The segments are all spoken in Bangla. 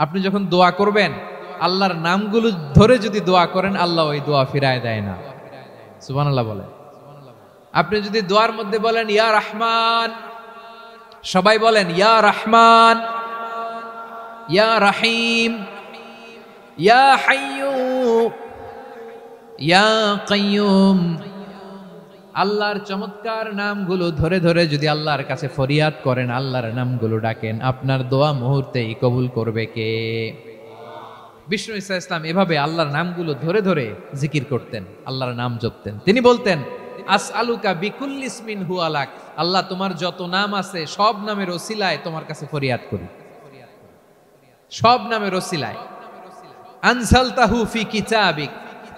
আপনি যখন দোয়া করবেন আল্লাহর নামগুলো ধরে যদি দোয়া করেন আল্লাহ ওই দোয়া ফিরায় দেয় না। সুবহানাল্লাহ বলে। আপনি যদি দোয়ার মধ্যে বলেন ইয়া রহমান, সবাই বলেন ইয়া রহমান, ইয়া রহিম, ইয়া হাইয়্যু, ইয়া কাইয়্যুম, আল্লাহর চমৎকার নামগুলো ধরে ধরে যদি আল্লাহর কাছে ফরিয়াদ করেন, আল্লাহর নামগুলো ডাকেন, আপনার দোয়া মুহূর্তেই কবুল করবে কে? বিষ্ণু ঈসা ইসলাম এভাবে আল্লাহর নামগুলো ধরে ধরে জিকির করতেন, আল্লাহর নাম জপতেন। তিনি বলতেন আসআলুকা বিকুল্লি ইসমিন হুয়া লাক, আল্লাহ তোমার যত নাম আছে সব নামের ওসিলায় তোমার কাছে ফরিয়াদ করি, সব নামের ওসিলায়। আনজালতাহু ফি কিতাবিক,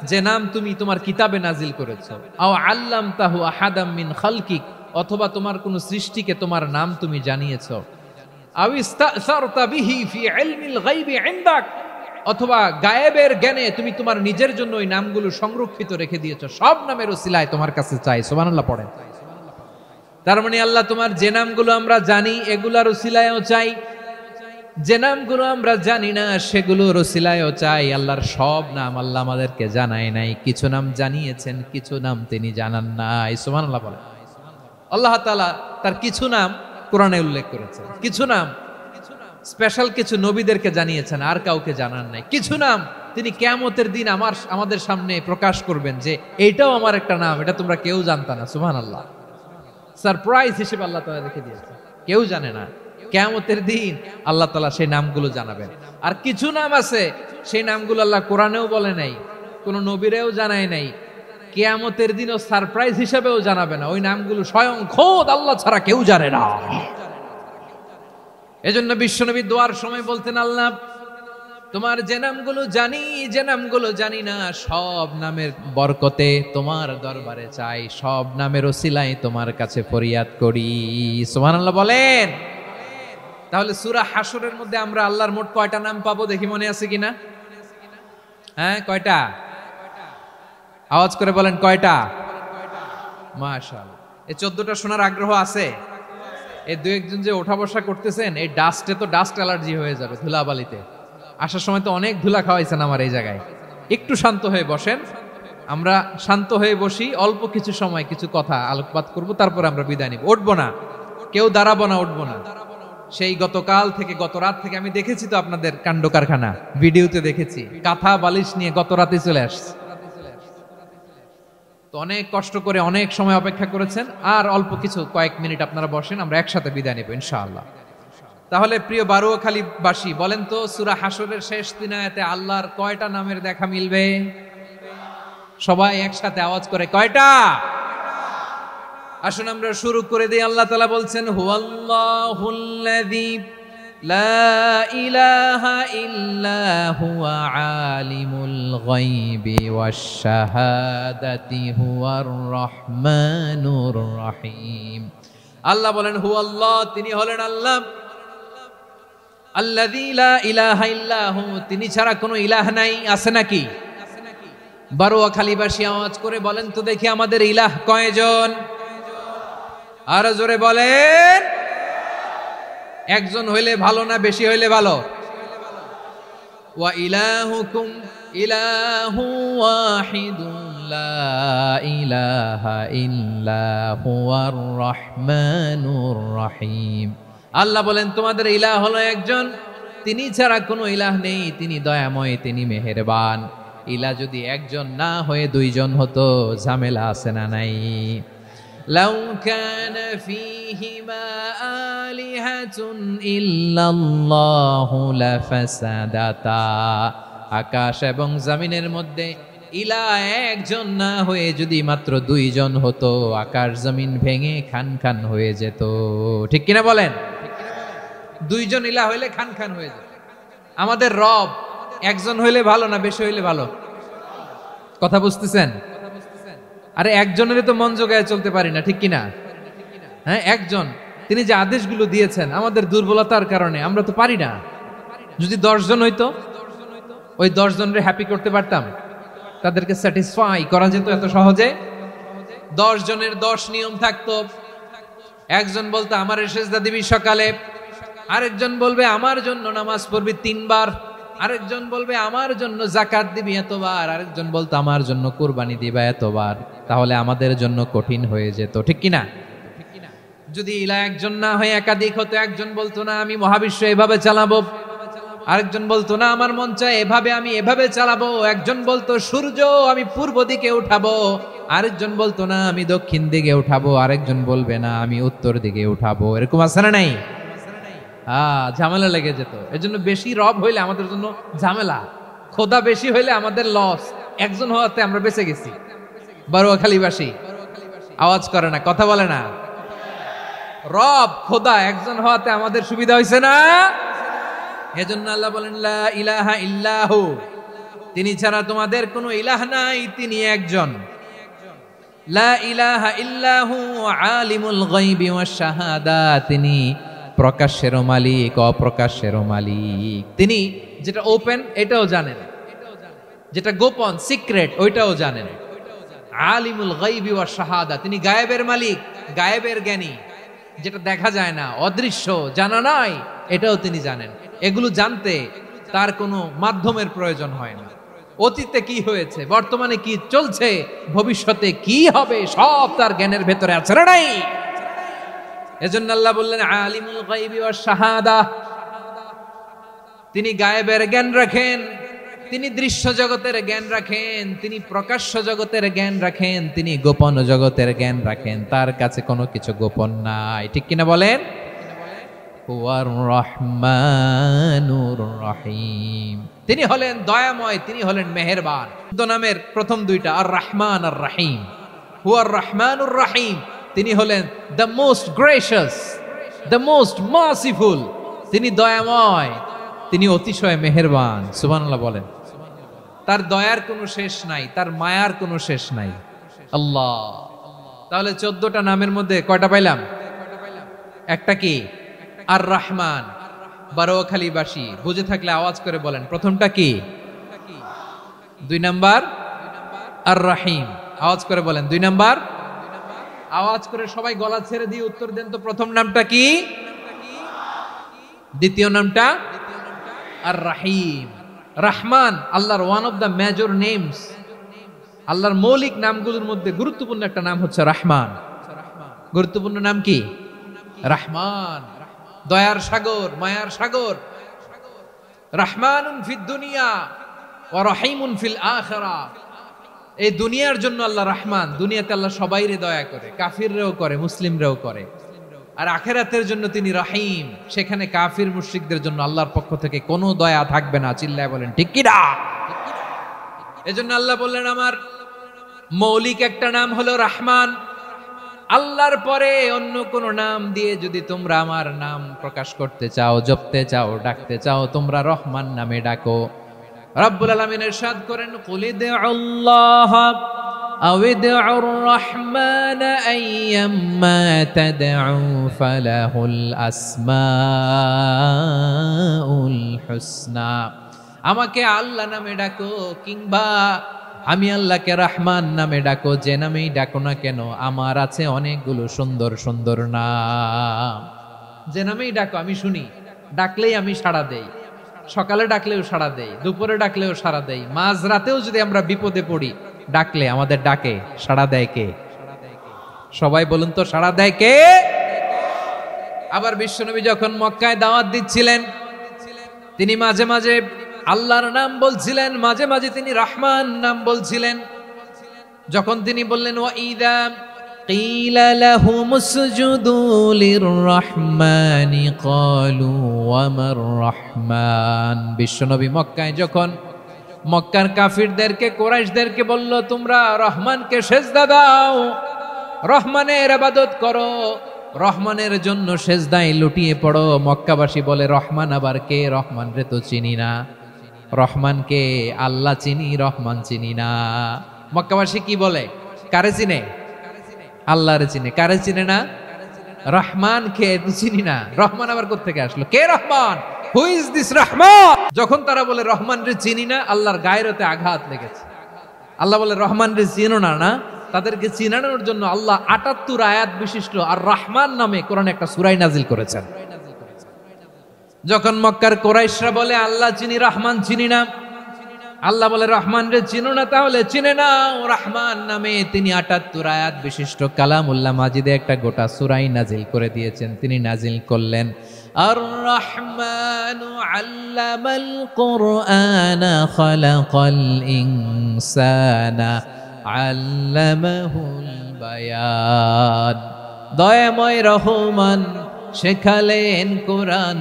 যে নাম তুমি তোমার কিতাবে নাজিল করেছো। আও আল্লামতাহু আহাদাম মিন খালকিক, অথবা তোমার কোন সৃষ্টিকে তোমার নাম তুমি জানিয়েছো। আও ইস্তাসারতা বিহি ফি ইলমিল গায়বি ইনদাক, অথবা গায়েবের জ্ঞানে তুমি তোমার নিজের জন্য ওই নামগুলো সংরক্ষিত রেখে দিয়েছো। সব নামের ওসিলায় তোমার কাছে চাই। সুবহানাল্লাহ পড়েন। তার মানে আল্লাহ তোমার যে নামগুলো আমরা জানি এগুলার ওসিলায়ও চাই, যে নামগুলো আমরা জানি না সেগুলোর ওসিলায়ও চাই। আল্লাহর সব নাম আল্লাহ আমাদেরকে জানায় নাই, কিছু নাম জানিয়েছেন, কিছু নাম তিনি জানান নাই। সুবহানাল্লাহ বলেন। আল্লাহ তাআলা তার কিছু নাম কোরআনে উল্লেখ করেছেন, কিছু নাম স্পেশাল কিছু নবীদেরকে জানিয়েছেন, আর কাউকে জানান নাই। কিছু নাম তিনি কিয়ামতের দিন আমাদের সামনে প্রকাশ করবেন যে এইটাও আমার একটা নাম, এটা তোমরা কেউ জানতা না। সুবহানাল্লাহ। সারপ্রাইজ হিসেবে আল্লাহ তাআলা রেখে দিয়েছেন, কেউ জানে না। কিয়ামতের দিন আল্লাহ তাআলা সেই নামগুলো জানাবেন। আর কিছু নাম আছে সেই নামগুলো আল্লাহ কোরআনেও বলে নাই, কোন নবীরেও জানায় নাই, কিয়ামতের দিনও সারপ্রাইজ হিসেবেও জানাবে না। ওই নামগুলো স্বয়ং খোদ আল্লাহ ছাড়া কেউ জানে না। এজন্য বিশ্বনবী দোয়ার সময় বলতেন আল্লাহ তোমার যে নামগুলো জানি, যে নামগুলো জানি না, সব নামের বরকতে তোমার দরবারে চাই, সব নামের ওসিলায় তোমার কাছে ফরিয়াদ করি। সুবহানাল্লাহ বলেন। তাহলে সূরা হাশরের মধ্যে আমরা আল্লাহর মোট কয়টা নাম পাবো দেখি, মনে আছে কিনা? হ্যাঁ, কয়টা? আওয়াজ করে বলেন কয়টা? মাশাআল্লাহ। এই 14টা শোনার আগ্রহ আছে? এই দু একজন যে ওঠা বসা করতেছেন, এই ডাস্টে তো ডাস্ট অ্যালার্জি হয়ে যাবে, ধুলাবালিতে। আসার সময় তো অনেক ধুলা খাওয়াইছেন আমার এই জায়গায়। একটু শান্ত হয়ে বসেন, আমরা শান্ত হয়ে বসি, অল্প কিছু সময় কিছু কথা আলোকপাত করব, তারপর আমরা বিদায় নিব। উঠবো না, কেউ দাঁড়াবো না, উঠবো না। সেই গতকাল থেকে, গত রাত থেকে আমি দেখেছি তো আপনাদের কাণ্ড কারখানা, ভিডিওতে দেখেছি। কাঁথা বালিশ নিয়ে গত রাতে চলে আসছে। তো অনেক কষ্ট করে অনেক সময় অপেক্ষা করেছেন, আর অল্প কিছু কয়েক মিনিট আপনারা বসেন, আমরা একসাথে বিদায় নেব ইনশাআল্লাহ। তাহলে প্রিয় বারুয়াখালীবাসী বলেন তো, সূরা হাশরের শেষ 3 আয়াতে আল্লাহর কয়টা নামের দেখা মিলবে? সবাই একসাথে আওয়াজ করে কয়টা? আসুন আমরা শুরু করে দিই। আল্লাহ তাআলা বলছেন হুয়াল্লাহুল্লাযী লা ইলাহা ইল্লা হুয়া আলিমুল গায়বি ওয়াশ শাহাদাতি হুয়ার রহমানুর রহিম। আল্লাহ বলেন হুয়াল্লাহ, তিনি হলেন আল্লাহ। আল্লাযী লা ইলাহা ইল্লা হু, তিনি ছাড়া কোনো ইলাহ নাই। আছে নাকি? বারুয়াখালীবাসী আওয়াজ করে বলেন তো দেখি আমাদের ইলাহ কয়জন? আর জোরে বলেন। একজন হইলে ভালো না বেশি হইলে ভালো? ওয়া ইলাহুকুম ইলাহু ওয়াহিদুন লা ইলাহা ইল্লা হুয়ার রহমানুর রহিম। আল্লাহ বলেন তোমাদের ইলাহ হলো একজন, তিনি ছাড়া কোনো ইলাহ নেই, তিনি দয়াময়, তিনি মেহেরবান। ইলাহ যদি একজন না হয়ে দুইজন হতো, ঝামেলা আছে না নাই? লাউ কানা ফীহিমা আলিহাতুন ইল্লাল্লাহু লাফাসাদাতা, আকাশ এবং জমিনের মধ্যে ইলাহ একজন না হয়ে যদি মাত্র দুইজন হতো, আকাশ জমিন ভেঙে খান খান হয়ে যেত। ঠিক কিনা বলেন? দুইজন ইলাহ হইলে খান খান হয়ে যেত। আমাদের রব একজন হইলে ভালো না বেশি হইলে ভালো? কথা বুঝতেছেন? আরে একজনের তো মন জোগায় চলতে পারি না, ঠিক কিনা? হ্যাঁ, একজন, তিনি যে আদেশগুলো দিয়েছেন আমাদের দুর্বলতার কারণে আমরা তো পারি না। যদি 10 জন হইতো, ওই 10 জনের হ্যাপি করতে পারতাম, তাদেরকে স্যাটিসফাই করা যেত এত সহজে। 10 জনের 10 নিয়ম থাকতো। একজন বলতো আমার সেজদা দিবি সকালে, আরেকজন বলবে আমার জন্য নামাজ পড়বি 3 বার, আরেকজন বলবে আমার জন্য যাকাত দিবি এতবার, আরেকজন বলতো আমার জন্য কুরবানি দিবা এতবার। তাহলে আমাদের জন্য কঠিন হয়ে যেত, ঠিক কিনা? যদি ইলা একজন না হয়ে একাধিক হতো, একজন বলতো না আমি মহাবিশ্ব এভাবে চালাবো, আরেকজন বলতো না আমার মন চায় এভাবে, আমি এভাবে চালাবো, একজন বলতো সূর্য আমি পূর্ব দিকে উঠাবো, আরেকজন বলতো না আমি দক্ষিণ দিকে উঠাবো, আরেকজন বলবে না আমি উত্তর দিকে উঠাবো। এরকম আছে না নাই? ঝামেলা লেগে যেত। এজন্য বেশি রব হইলে আমাদের জন্য ঝামেলা, খোদা বেশি হইলে আমাদের লস। একজন হওয়াতে আমরা বেঁচে গেছি। বারোয়াখালীবাসী আওয়াজ করে না, কথা বলে না। রব খোদা একজন হওয়াতে আমাদের সুবিধা হয়েছে না। এজন্য আল্লাহ বলেন লা ইলাহা ইল্লাহু, তিনি ছাড়া তোমাদের কোনো ইলাহ নাই, তিনি একজন। লা ইলাহা ইল্লাহু আলিমুল গায়বি ওয়াশ শাহাদা, তিনি প্রকাশ্যের মালিক অপ্রকাশ্যের মালিক। তিনি যেটা ওপেন এটাও জানেন, যেটা গোপন সিক্রেট ওইটাও জানেন। আলিমুল গায়বি ওয়াশ শাহাদা, তিনি গায়েবের মালিক, গায়েবের জ্ঞানী, যেটা দেখা যায় না, অদৃশ্য, জানা নাই, এটাও তিনি জানেন। এগুলো জানতে তার কোনো মাধ্যমের প্রয়োজন হয় না। অতীতে কি হয়েছে, বর্তমানে কি চলছে, ভবিষ্যতে কি হবে, সব তার জ্ঞানের ভেতরে আছে না নাই? এজন্য আল্লাহ বললেন আলিমুল গায়বি ওয়াশ শাহাদা, তিনি গায়েবের জ্ঞান রাখেন, তিনি দৃশ্য জগতের জ্ঞান রাখেন, তিনি প্রকাশ্য জগতের জ্ঞান রাখেন, তিনি গোপন জগতের জ্ঞান রাখেন। তার কাছে কোনো কিছু গোপন নাই, ঠিক কিনা বলেন? হুয়ার রহমানুর রহিম, তিনি হলেন দয়াময়, তিনি হলেন মেহেরবান। নামের প্রথম দুইটা আর রহমান আর রহিম। হুয়ার রহমানুর রহিম, তিনি হলেন the most gracious, the most merciful, তিনি দয়াময়, তিনি অতিশয় মেহেরবান। সুবহানাল্লাহ বলেন। তার দয়ার কোনো শেষ নাই, তার মায়ার কোনো শেষ নাই। আল্লাহ, তাহলে 14টা নামের মধ্যে কয়টা পাইলাম? একটা কি? আর রহমান। বারোয়াখালীবাসী বুঝে থাকলে আওয়াজ করে বলেন প্রথমটা কি? 2 নাম্বার আর রহিম। আওয়াজ করে বলেন 2 নাম্বার। আওয়াজ করে সবাই গলা ছেড়ে দিয়ে উত্তর দেন তো, প্রথম নামটা কি? দ্বিতীয় নামটা? আর রহিম। রহমান আল্লাহর one of the major names, আল্লাহর মৌলিক নামগুলোর মধ্যে গুরুত্বপূর্ণ একটা নাম হচ্ছে রহমান। গুরুত্বপূর্ণ নাম কি? রহমান, দয়ার সাগর, মায়ার সাগর। রহমানুন ফিদ দুনিয়া ওয়া রহিমুন ফিল আখিরা। এই দুনিয়ার জন্য আল্লাহ রহমান, দুনিয়াতে আল্লাহ সবাইরে দয়া করে, কাফিররেও করে, মুসলিমরেও করে। আর আখিরাতের জন্য তিনি রহিম, সেখানে কাফির মুশরিকদের জন্য আল্লাহর পক্ষ থেকে কোনো দয়া থাকবে না। চিল্লায় বলেন ঠিক কি না? এজন্য আল্লাহ বললেন আমার মৌলিক একটা নাম হলো রহমান। আল্লাহর পরে অন্য কোন নাম দিয়ে যদি তোমরা আমার নাম প্রকাশ করতে চাও, জপতে চাও, ডাকতে চাও, তোমরা রহমান নামে ডাকো। রব্বুল আলামিন ইরশাদ করেন কুলিদুল্লাহ আউদুর রহমান আইয়াম্মা তাদউ ফালাহুল আসমাউল হুসনা। আমাকে আল্লাহ নামে ডাকো কিংবা আমি আল্লাহকে রহমান নামে ডাকো, যে নামেই ডাকো না কেন আমার আছে অনেকগুলো সুন্দর সুন্দর নাম। যে নামেই ডাকো আমি শুনি, ডাকলেই আমি সাড়া দেই। সকালে ডাকলেও সাড়া দেই, দুপুরে ডাকলেও সাড়া দেই, মাঝরাতেও যদি আমরা বিপদে পড়ি ডাকলে আমাদের ডাকে সাড়া দেয় কে? সবাই বলুন তো, সাড়া দেয় কে? আবার বিশ্বনবী যখন মক্কায় দাওয়াত দিচ্ছিলেন, তিনি মাঝে মাঝে আল্লাহর নাম বলছিলেন, মাঝে মাঝে তিনি রহমান নাম বলছিলেন। যখন তিনি বললেন ওয়াইদা কিলা লাহুমুসজুদু লিররহমানি ক্বালু ওয়ামার রহমান। বিশ্বনবী মক্কায় যখন মক্কার কাফিরদেরকে, কুরাইশদেরকে বলল তোমরা রহমানকে সেজদা দাও, রহমানের ইবাদত করো, রহমানের জন্য সেজদায় লুটিয়ে পড়ো, মক্কাবাসী বলে রহমান আবার কে? রহমান রে তো চিনি না। রহমানকে আল্লাহ চিনি, রহমান চিনি না। মক্কাবাসী কি বলে? কারে চিনে? আল্লাহরে চিনে। কারে চিনে না? রহমান কে চিনি না। রহমান আবার কোত্থেকে আসলো? কে Rahman? Who is this Rahman? যখন তারা বলে রহমান রে চিনি না, আল্লাহর গায়রতে আঘাত লেগেছে। আল্লাহ বলে রহমান রে চিনো না, না তাদেরকে চিনানোর জন্য আল্লাহ 78 আয়াত বিশিষ্ট আর রহমান নামে কোরআনে একটা সূরা নাজিল করেছেন। যখন মক্কার কোরাইশরা বলে আল্লাহ চিনি রহমান চিনি না, আল্লাহ বলে রহমান রে চিনো না, তাহলে চিনে নাও রহমান নামে তিনি ৭৮ আয়াত বিশিষ্ট কালামুল্লাহ মাজিদে একটা গোটা সূরাই নাজিল করে দিয়েছেন। তিনি নাজিল করলেন আর রহমানু আল্লামাল কুরআনা খালাকাল ইনসানা আল্লামাহুল বায়ান। দয়াময় রহমান শেখালেন কোরআন,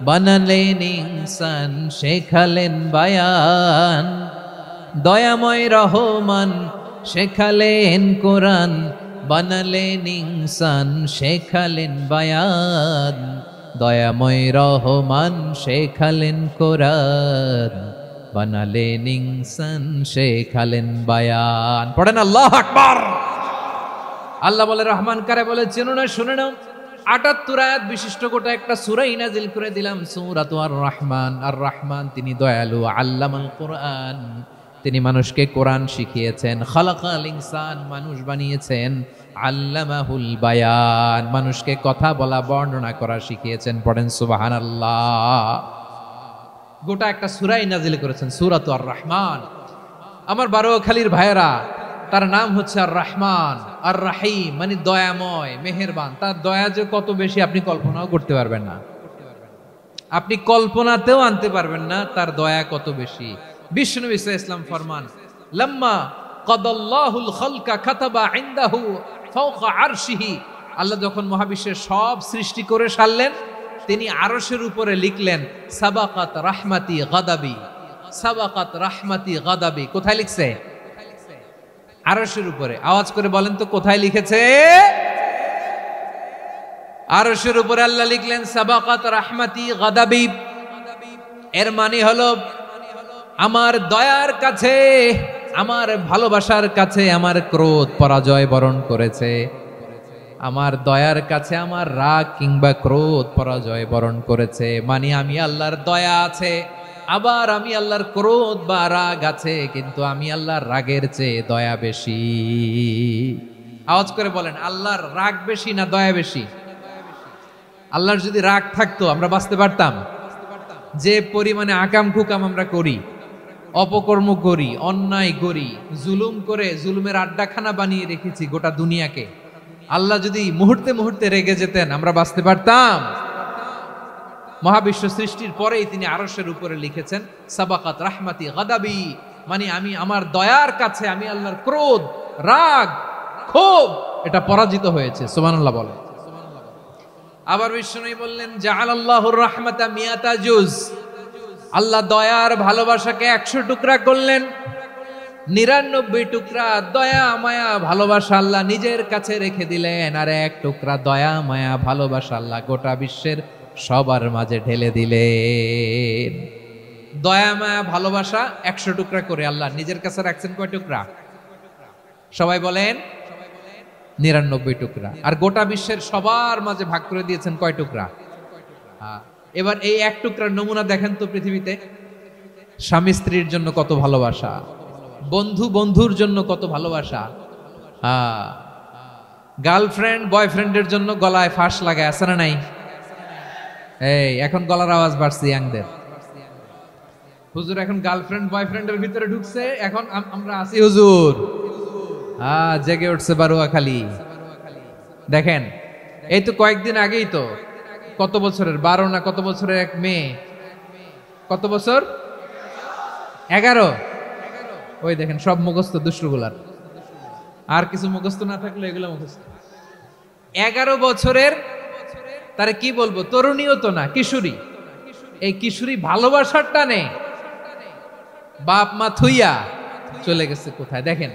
বানালেন ইনসান শেখালেন বায়ান। দয়াময় রহমান শেখালেন কোরআন, বানালেন ইনসান শেখালেন বায়ান। দয়াময় রহমান শেখালেন কোরআন, বানালেন ইনসান শেখালেন বায়ান। পড়েন আল্লাহু আকবার। আল্লাহ বলে রহমান কারে বলে চেনো না, শুনে নাও। ৭৮ আয়াত বিশিষ্ট গোটা একটা সূরা নাজিল করে দিলাম, সূরাতু আর রহমান। আর রহমান তিনি দয়ালু, আল্লামাল কোরআন তিনি মানুষকে কোরআন শিখিয়েছেন, খালাকাল ইনসান মানুষ বানিয়েছেন, আল্লামাহুল বায়ান মানুষকে কথা বলা বর্ণনা করা শিখিয়েছেন। পড়েন সুবহানাল্লাহ। গোটা একটা সূরা নাজিল করেছেন, সূরাতু আর রহমান। আমার বারোখালীর ভাইয়েরা, তার নাম হচ্ছে আর রহমান আর রাহিম, মানে দয়াময় মেহেরবান। তার দয়া যে কত বেশি আপনি কল্পনাও করতে পারবেন না, আপনি কল্পনাতেও আনতে পারবেন না তার দয়া কত বেশি। বিশ্বনবী সাল্লাল্লাহু আলাইহি ওয়াসাল্লাম ফরমান, লাম্মা কাদাল্লাহুল খালকা কাতাবা ইনদাহু ফাওকা আরশিহি। আল্লাহ যখন মহাবিশ্বের সব সৃষ্টি করে সারলেন, তিনি আরশের উপরে লিখলেন সাবাকাত রাহমাতি গাদাবি, সাবাকাত রাহমাতি গাদাবি। কোথায় লিখছে? আরশের উপরে। আওয়াজ করে বলেন তো কোথায় লিখেছে? আরশের উপরে আল্লাহ লিখলেন সাবাকাত রাহমাতি গাদাবি। এর মানে হলো আমার দয়ার কাছে, আমার ভালোবাসার কাছে আমার ক্রোধ পরাজয় বরণ করেছে। আমার দয়ার কাছে আমার রাগ কিংবা ক্রোধ পরাজয় বরণ করেছে। মানে আমি আল্লাহর দয়া আছে, আবার আমি আল্লাহর ক্রোধ বা রাগ আছে, কিন্তু আমি আল্লাহর রাগের চেয়ে দয়া বেশি। আওয়াজ করে বলেন আল্লাহর রাগ বেশি না দয়া বেশি? আল্লাহর যদি রাগ থাকতো আমরা বাঁচতে পারতাম? যে পরিমাণে আকাম কুকাম আমরা করি, অপকর্ম করি, অন্যায় করি, জুলুম করে জুলুমের আড্ডাখানা বানিয়ে রেখেছি গোটা দুনিয়াকে, আল্লাহ যদি মুহূর্তে মুহূর্তে রেগে যেতেন আমরা বাঁচতে পারতাম? মহাবিশ্ব সৃষ্টির পরেই তিনি আরশের উপরে লিখেছেন সাবাকাত রাহমাতি গাদাবি, মানে আমি আমার দয়ার কাছে আমি আল্লাহর ক্রোধ, রাগ, ক্ষোভ এটা পরাজিত হয়েছে। সুবহানাল্লাহ বলেন। আবার বিষ্ণু বললেন জাআলাল্লাহুর রাহমাতা মিয়াতা জুজ। আল্লাহ দয়ার ভালোবাসাকে ১০০ টুকরা করলেন, ৯৯ টুকরা দয়া মায়া ভালোবাসা আল্লাহ নিজের কাছে রেখে দিলেন, আর ১ টুকরা দয়া মায়া ভালোবাসা আল্লাহ গোটা বিশ্বের সবার মাঝে ঢেলে দিলেন। দয়া মায়া ভালোবাসা ১০০ টুকরা করে আল্লাহ নিজের কাছে রাখছেন কয় টুকরা? সবাই বলেন ৯৯ টুকরা। আর গোটা বিশ্বের সবার মাঝে ভাগ করে দিয়েছেন কয় টুকরা? এবার এই ১ টুকরার নমুনা দেখেন তো পৃথিবীতে। স্বামী স্ত্রীর জন্য কত ভালোবাসা, বন্ধু বন্ধুর জন্য কত ভালোবাসা, গার্লফ্রেন্ড বয়ফ্রেন্ডের জন্য গলায় ফাঁস লাগায়, আছে না নাই? এই এখন গলার আওয়াজ বাড়ছে ইয়াংদের। হুজুর এখন গার্লফ্রেন্ড বয়ফ্রেন্ডের ভিতরে ঢুকছে, এখন আমরা আছি হুজুর। জেগে উঠছে বারোয়াখালী। দেখেন এই তো কয়েকদিন আগেই তো, কত বছরের ১২ না কত বছরের এক মেয়ে, কত বছর? ১১। ওই দেখেন সব মুখস্থ দুষ্টগুলার, আর কিছু মুখস্থ না থাকলে এগুলো মুখস্থ। ১১ বছরের, তারে কি বলবো, তরুণীও তো না, কিশোরী। এই কিশোরী ভালোবাসার টানে বাপ মা থুইয়া চলে গেছে কোথায়? দেখেন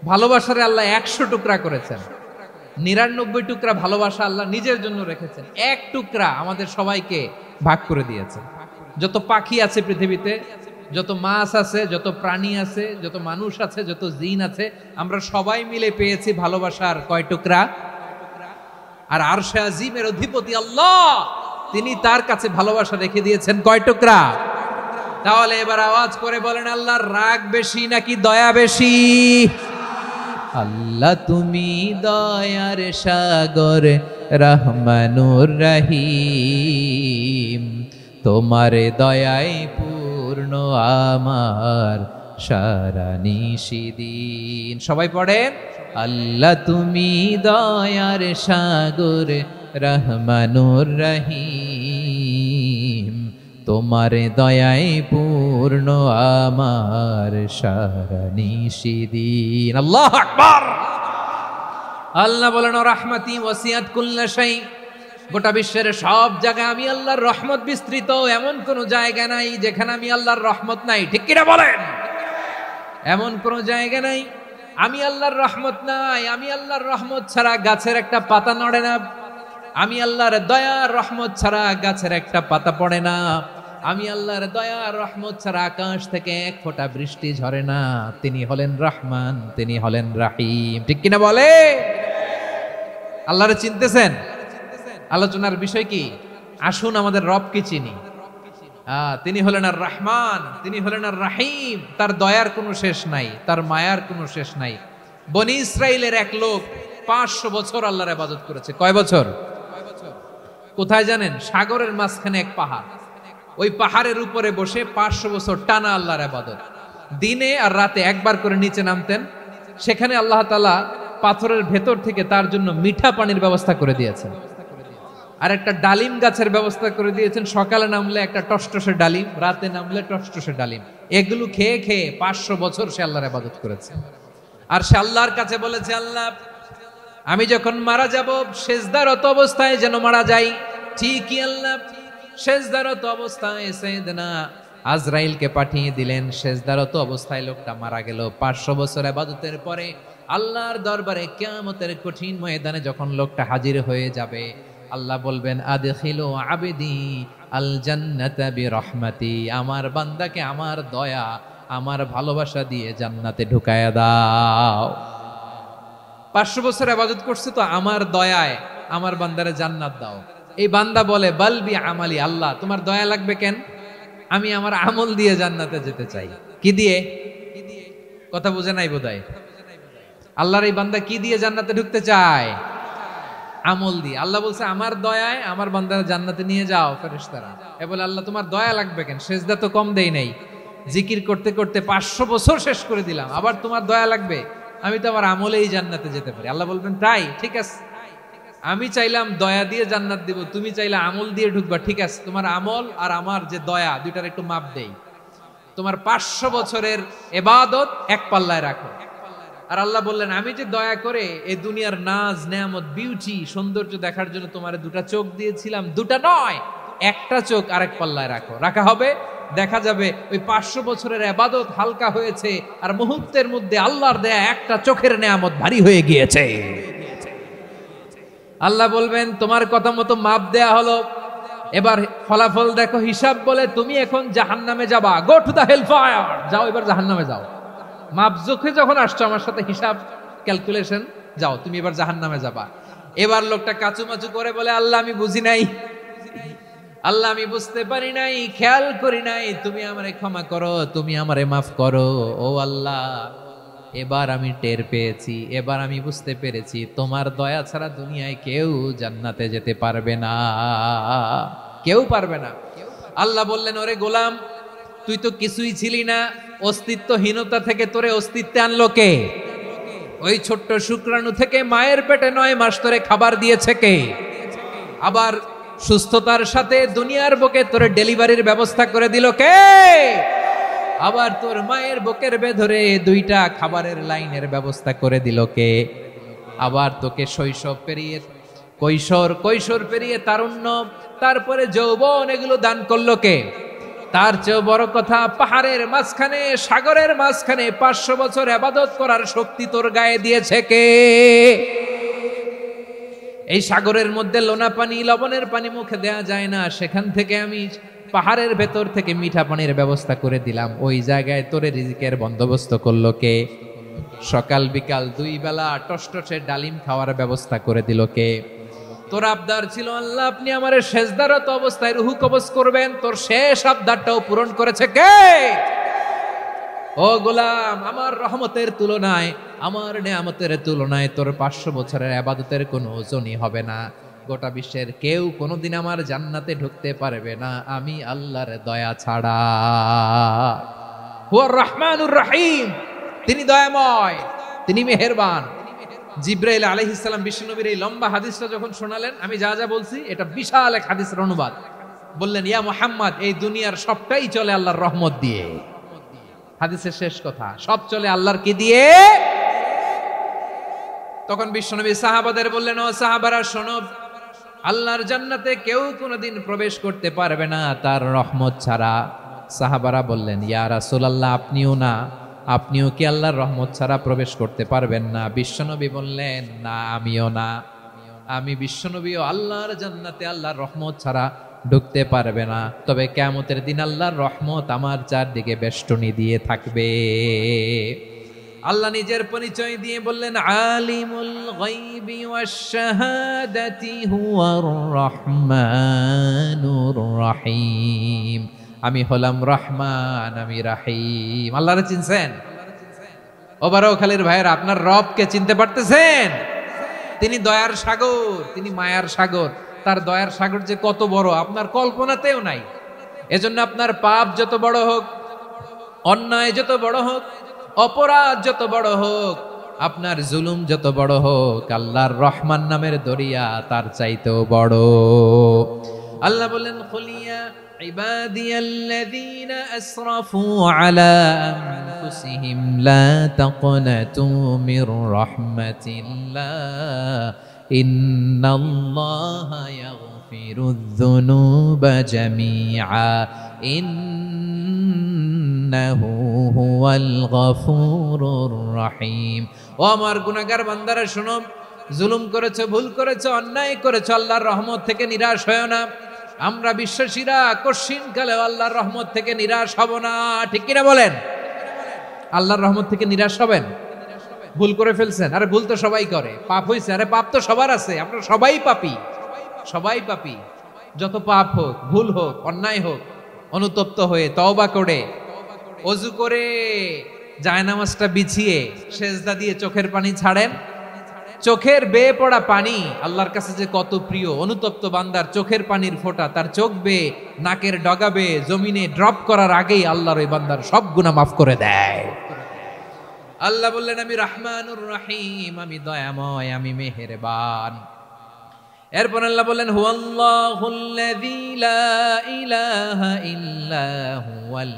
ভালোবাসারে আল্লাহ ১০০ টুকরা করেছেন, ৯৯ টুকরা ভালোবাসা আল্লাহ নিজের জন্য রেখেছেন, ১ টুকরা আমাদের সবাইকে ভাগ করে দিয়েছেন। যত পাখি আছে পৃথিবীতে, যত মাছ আছে, যত প্রাণী আছে, যত মানুষ আছে, যত জিন আছে, আমরা সবাই মিলে পেয়েছি ভালোবাসার কয় টুকরা? আর আরশে আজিমের অধিপতি আল্লাহ, তিনি তার কাছে ভালোবাসা রেখে দিয়েছেন কয় টুকরা? তাহলে এবার আওয়াজ করে বলেন আল্লাহর রাগ বেশি নাকি দয়া বেশি? আল্লাহ তুমি দয়ার সাগর রহমানুর রহিম, তোমার দয়ায় পূর্ণ আমার সারা নিশিদিন। সবাই পড়েন, আল্লাহ তুমি দয়ার সাগর রহমানুর রহিম, তোমার দয়ায় পূর্ণ আমার সারা নিশিদিন। আল্লাহু আকবার। আল্লাহ বলেন রাহমাতি ওয়াসিআত কুল্লা শাই, গোটা বিশ্বের সব জায়গায় আমি আল্লাহর রহমত বিস্তৃত, এমন কোন জায়গা নাই যেখানে আমি আল্লাহর রহমত নাই। ঠিক কিনা বলেন? এমন কোন জায়গা নাই আমি আল্লাহর রহমত নাই। আমি আল্লাহর রহমত ছাড়া গাছের একটা পাতা নড়ে না, আমি আল্লাহর দয়ার রহমত ছাড়া গাছের একটা পাতা পড়ে না, আমি আল্লাহর দয়ার রহমত ছাড়া আকাশ থেকে এক ফোঁটা বৃষ্টি ঝরে না। তিনি হলেন রহমান, তিনি হলেন রাহিম। ঠিক কিনা বলে? আল্লাহরে চিনতেছেন? আলোচনার বিষয় কি? আসুন আমাদের রবকে চিনি। তিনি হলেন আর রহমান, তিনি হলেন আর রাহিম। তার দয়ার কোনো শেষ নাই, তার মায়ার কোনো শেষ নাই। বনি ইসরাইলের এক লোক 500 বছর আল্লাহর ইবাদত করেছে। কয় বছর? কোথায় জানেন? সাগরের মাঝখানে এক পাহাড়, ওই পাহাড়ের উপরে বসে 500 বছর টানা আল্লাহর ইবাদত। দিনে আর রাতে একবার করে নিচে নামতেন। সেখানে আল্লাহ তাআলা পাথরের ভেতর থেকে তার জন্য মিঠা পানির ব্যবস্থা করে দিয়েছেন, আর একটা ডালিম গাছের ব্যবস্থা করে দিয়েছেন। সকালে নামলে একটা টসটসে ডালিম, রাতে নামলে টসটসে ডালিম। এগুলো খেয়ে খেয়ে 500 বছর সে আল্লাহর ইবাদত করেছে। আর সে আল্লাহর কাছে বলেছে, আল্লাহ আমি যখন মারা যাব সেজদারত অবস্থায় যেন মারা যাই। ঠিকই আল্লাহ সেজদারত অবস্থায় সাইয়েদনা আজরাইলকে পাঠিয়ে দিলেন। সেজদারত অবস্থায় লোকটা মারা গেল। 500 বছর ইবাদতের পরে আল্লাহর দরবারে কিয়ামতের কঠিন ময়দানে যখন লোকটা হাজির হয়ে যাবে, আল্লাহ বলবেন আদখিলু আবদি আল জান্নাতা বিরহমাতি, আমার বান্দাকে আমার দয়া, আমার ভালোবাসা দিয়ে জান্নাতে ঢুকায়া দাও। 500 বছর ইবাদত করছে তো আমার দয়ায় আমার বান্দারে জান্নাত দাও। এই বান্দা বলে বালবি আমালি, আল্লাহ তোমার দয়া লাগবে কেন? আমি আমার আমল দিয়ে জান্নাতে যেতে চাই। কি দিয়ে? কথা বুঝে নাই বোধহয়। আল্লাহর এই বান্দা কি দিয়ে জান্নাতে ঢুকতে চায়? আমল দিয়ে। আল্লাহ বলছে আমার দয়ায় আমার বান্দারা জান্নাতে নিয়ে যাও। ফেরেশতারা এ বলে আল্লাহ তোমার দয়া লাগবে কেন? সেজদা তো কম দেই নাই, জিকির করতে করতে 500 বছর শেষ করে দিলাম, আবার তোমার দয়া লাগবে? আমি তো আমার আমলেই জান্নাতে যেতে পারি। আল্লাহ বলবেন তাই, ঠিক আছে, আমি চাইলাম দয়া দিয়ে জান্নাত দিব, তুমি চাইলে আমল দিয়ে ঢুকবা। ঠিক আছে, তোমার আমল আর আমার যে দয়া দুইটার একটু মাপ দেই। তোমার 500 বছরের ইবাদত এক পাল্লায় রাখো। আর আল্লাহ বললেন আমি যে দয়া করে এই দুনিয়ার নাজ নেয়ামত বিউটি সৌন্দর্য দেখার জন্য তোমার দুটা চোখ দিয়েছিলাম, দুটা নয় একটা চোখ আরেক পাল্লায় রাখো। রাখা হবে, দেখা যাবে ওই 500 বছরের ইবাদত হালকা হয়েছে, আর মুহূর্তের মধ্যে আল্লাহর দেয়া একটা চোখের নেয়ামত ভারী হয়ে গিয়েছে। আল্লাহ বলবেন তোমার কথা মতো মাপ দেয়া হলো, এবার ফলাফল দেখো। হিসাব বলে তুমি এখন জাহান্নামে যাবা, go to the hell fire, যাও এবার জাহান্নামে যাও। মাপ চোখে যখন আসছো আমার সাথে হিসাব ক্যালকুলেশন, যাও তুমি এবার জাহান্নামে যাবা। এবার লোকটা কাচুমাচু করে বলে আল্লাহ আমি বুঝি নাই, আল্লাহ আমি বুঝতে পারি নাই, খেয়াল করি নাই, তুমি আমারে ক্ষমা করো, তুমি আমারে মাফ করো। ও আল্লাহ এবার আমি টের পেয়েছি, এবার আমি বুঝতে পেরেছি তোমার দয়া ছাড়া দুনিয়ায় কেউ জান্নাতে যেতে পারবে না, কেউ পারবে না। আল্লাহ বললেন ওরে গোলাম তুই তো কিছুই ছিলি না, অস্তিত্বহীনতা থেকে তোরে অস্তিত্বে আনলো কে? ওই ছোট্ট শুক্রাণু থেকে মায়ের পেটে 9 মাস ধরে খাবার দিয়েছে কে? আবার সুস্থতার সাথে দুনিয়ার বুকে তোরে ডেলিভারির ব্যবস্থা করে দিল কে? আবার তোর মায়ের বুকের ভেতরে 2টা খাবারের লাইনের ব্যবস্থা করে দিল কে? আবার তোকে শৈশব পেরিয়ে কৈশোর পেরিয়ে তারুণ্য, তারপরে যৌবন, এগুলো দান করলো কে? তার চেয়ে বড় কথা, পাহাড়ের মাঝখানে সাগরের মাঝখানে 500 বছর ইবাদত করার শক্তি তোর গায়ে দিয়েছে কে? এই সাগরের মধ্যে লোনা পানি, লবণের পানি মুখে দেয়া যায় না, সেখান থেকে আমি পাহাড়ের ভেতর থেকে মিঠা পানির ব্যবস্থা করে দিলাম। ওই জায়গায় তোরে রিজিকের বন্দোবস্ত করলো কে? সকাল বিকাল 2 বেলা টসটসে ডালিম খাওয়ার ব্যবস্থা করে দিল কে? তোর আবদার ছিল আল্লাহ আপনি আমারে সেজদারত অবস্থায় রুহু কবজ করবেন, তোর শেষ আবদারটাও পূরণ করেছে কে? ও গোলাম, আমার রহমতের তুলনায়, আমার নেয়ামতের তুলনায় তোর 500 বছরের ইবাদতের কোনো ওজনই হবে না। গোটা বিশ্বের কেউ কোনোদিন আমার জান্নাতে ঢুকতে পারবে না আমি আল্লাহর দয়া ছাড়া। হুয়ার রহমানুর রহিম, তিনি দয়াময়, তিনি মেহেরবান। জিব্রাইল আলাইহিস সালাম বিশ্বনবীর এই লম্বা হাদিসটা যখন শোনালেন, আমি যা যা বলছি এটা বিশাল এক হাদিসের অনুবাদ। বললেন, ইয়া মুহাম্মদ, এই দুনিয়ার সবটাই চলে আল্লাহর রহমত দিয়ে। হাদিসের শেষ কথা, সব চলে আল্লাহর কি দিয়ে? তখন বিশ্বনবী সাহাবাদের বললেন, ও সাহাবারা শোনো, আল্লাহর জান্নাতে কেউ কোনোদিন প্রবেশ করতে পারবে না তার রহমত ছাড়া। সাহাবারা বললেন, ইয়া রাসূলুল্লাহ, আপনিও না? আপনিও কি আল্লাহর রহমত ছাড়া প্রবেশ করতে পারবেন না? বিশ্বনবী বললেন, না, আমিও না। আমি বিশ্বনবীও আল্লাহর জান্নাতে আল্লাহর রহমত ছাড়া ঢুকতে পারবে না। তবে কিয়ামতের দিন আল্লাহর রহমত আমার চারদিকে বেষ্টনী দিয়ে থাকবে। আল্লাহ নিজের পরিচয় দিয়ে বললেন, আলিমুল গায়বি ওয়াশ শাহাদাতি হুয়ার রহমানুর রহিম। আমি হলাম রহমান, আমি রাহিম। আল্লাহরে চিনছেন? ওবারও খালির ভাইয়ের, আপনার রবকে চিনতে পারতেছেন? তিনি দয়ার সাগর, তিনি মায়ার সাগর। তার দয়ার সাগর যে কত বড় আপনার কল্পনাতেও নাই। এজন্য আপনার পাপ যত বড় হোক, অন্যায় যত বড় হোক, অপরাধ যত বড় হোক, আপনার জুলুম যত বড় হোক, আল্লাহর রহমান নামের দরিয়া তার চাইতেও বড়। আল্লাহ বললেন, খুলিয়া ইবাদিয়াল্লাযীনা আসরাফু আলা আনফুসিহিম লা তাকনাতু মির রাহমাতিল্লাহ ইন্নাল্লাহা ইয়াগফিরুয যুনুবা জামিআ ইন্নাহু হুয়াল গফুরুর রহিম। ও আমার গুনাহগার বান্দারা শোনো, জুলুম করেছো, ভুল করেছো, অন্যায় করেছো, আল্লাহর রহমত থেকে নিরাশ হয়ো না। আমরা বিশ্বাসীরা কঠিনকালে আল্লাহর রহমত থেকে নিরাশ হব না, ঠিক কিনা বলেন? আল্লাহর রহমত থেকে নিরাশ হবেন? ভুল করে ফেলছেন, আরে ভুল তো সবাই করে। পাপ হয়েছে, আরে পাপ তো সবার আছে, আমরা সবাই পাপী, সবাই পাপী। যত পাপ হোক, ভুল হোক, অন্যায় হোক, অনুতপ্ত হয়ে তওবা করে, ওযু করে, জায়নামাজটা বিছিয়ে সেজদা দিয়ে চোখের পানি ছাড়েন। চোখের বেয়ে পড়া পানি আল্লাহর কাছে যে কত প্রিয়। অনুতপ্ত বান্দার চোখের পানির ফোঁটা তার চোখ বেয়ে, নাকের ডগা বেয়ে জমিনে ড্রপ করার আগেই আল্লাহর ওই বান্দার সব গুনাহ মাফ করে দেয়। আল্লাহ বললেন, আমি রহমানুর রহিম, আমি দয়াময়, আমি মেহেরবান। এরপর আল্লাহ বললেন, হুয়াল্লাহুল্লাযী লা ইলাহা ইল্লা হুয়াল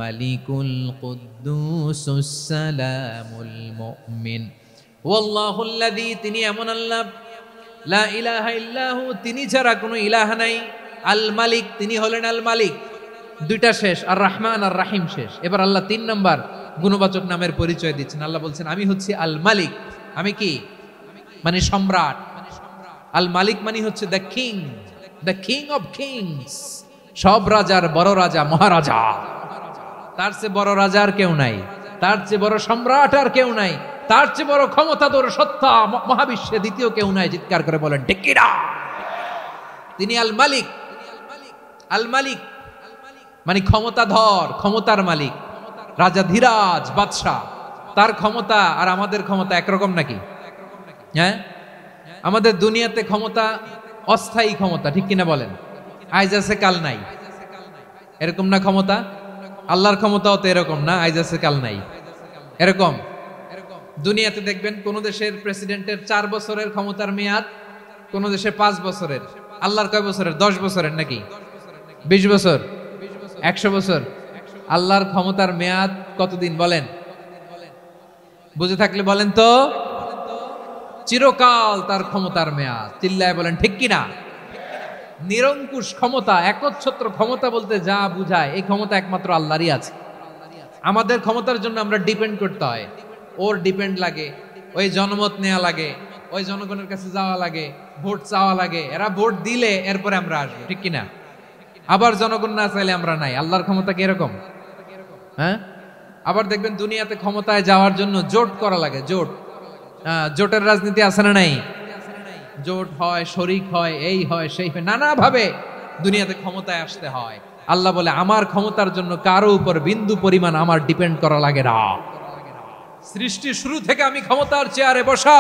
মালিকুল কুদ্দুসুস সালামুল মুমিন। হুয়াল্লাহুল্লাযী, তিনি এমন আল্লাহ, লা ইলাহা ইল্লাহু, তিনি ছাড়া কোনো ইলাহ নাই। আল মালিক, তিনি হলেন আল মালিক। দুইটা শেষ, আর রহমান আর রাহিম শেষ। এবার আল্লাহ 3 নাম্বার গুণবাচক নামের পরিচয় দিচ্ছেন। আল্লাহ বলছেন, আমি হচ্ছি আল মালিক। আমি কি? মানে সম্রাট। আল মালিক মানে হচ্ছে the king, the king of kings. সব রাজার বড় রাজা, মহারাজা। তার চেয়ে বড় রাজা আর কেউ নাই, তার চেয়ে বড় সম্রাট আর কেউ নাই, তার চেয়ে বড় ক্ষমতাধর সত্তা মহাবিশ্বে দ্বিতীয় কেউ নাই। চিৎকার করে বলেন, ঠিক কিনা? তিনি আল মালিক। আল মালিক মানে ক্ষমতাধর, ক্ষমতার মালিক, রাজা ধীরাজ বাদশাহ। তার ক্ষমতা আর আমাদের ক্ষমতা একরকম নাকি? হ্যাঁ, আমাদের দুনিয়াতে ক্ষমতা অস্থায়ী ক্ষমতা, ঠিক কিনা বলেন? আইজ আছে কাল নাই, এরকম না ক্ষমতা? আল্লাহর ক্ষমতাও তো এরকম না, আইজ আছে কাল নাই এরকম। দুনিয়াতে দেখবেন কোন দেশের প্রেসিডেন্টের 4 বছরের ক্ষমতার মেয়াদ, কোন দেশে 5 বছরের। আল্লাহর কয় বছরের? 10 বছরের নাকি 20 বছর, 100 বছর। আল্লাহর ক্ষমতার মেয়াদ কতদিন বলেন? বুঝে থাকলে বলেন তো। চিরকাল তার ক্ষমতার মেয়াদ। চিল্লায় বলেন ঠিক কিনা? নিরঙ্কুশ ক্ষমতা, একচ্ছত্র ক্ষমতা বলতে যা বুঝায়, এই ক্ষমতা একমাত্র আল্লাহরই আছে। আমাদের ক্ষমতার জন্য আমরা ডিপেন্ড করতে হয়, ওর ডিপেন্ড লাগে, ওই জনমত নেওয়া লাগে, ওই জনগণের কাছে যাওয়া লাগে, ভোট চাওয়া লাগে। এরা ভোট দিলে এরপরে আমরা আসবো, ঠিক কিনা? আবার জনগণ না চাইলে আমরা নাই। আল্লাহর ক্ষমতা কি এরকম? হ্যাঁ। আবার দেখবেন দুনিয়াতে ক্ষমতায় যাওয়ার জন্য জোট করা লাগে। জোট, জোটের রাজনীতি আছে না নাই? জোট হয়, শরিক হয়, এই হয়, সেই হয়, নানা ভাবে দুনিয়াতে ক্ষমতায় আসতে হয়। আল্লাহ বলে আমার ক্ষমতার জন্য কারো উপর বিন্দু পরিমাণ আমার ডিপেন্ড করা লাগে না। সৃষ্টির শুরু থেকে আমি ক্ষমতার চেয়ারে বসা,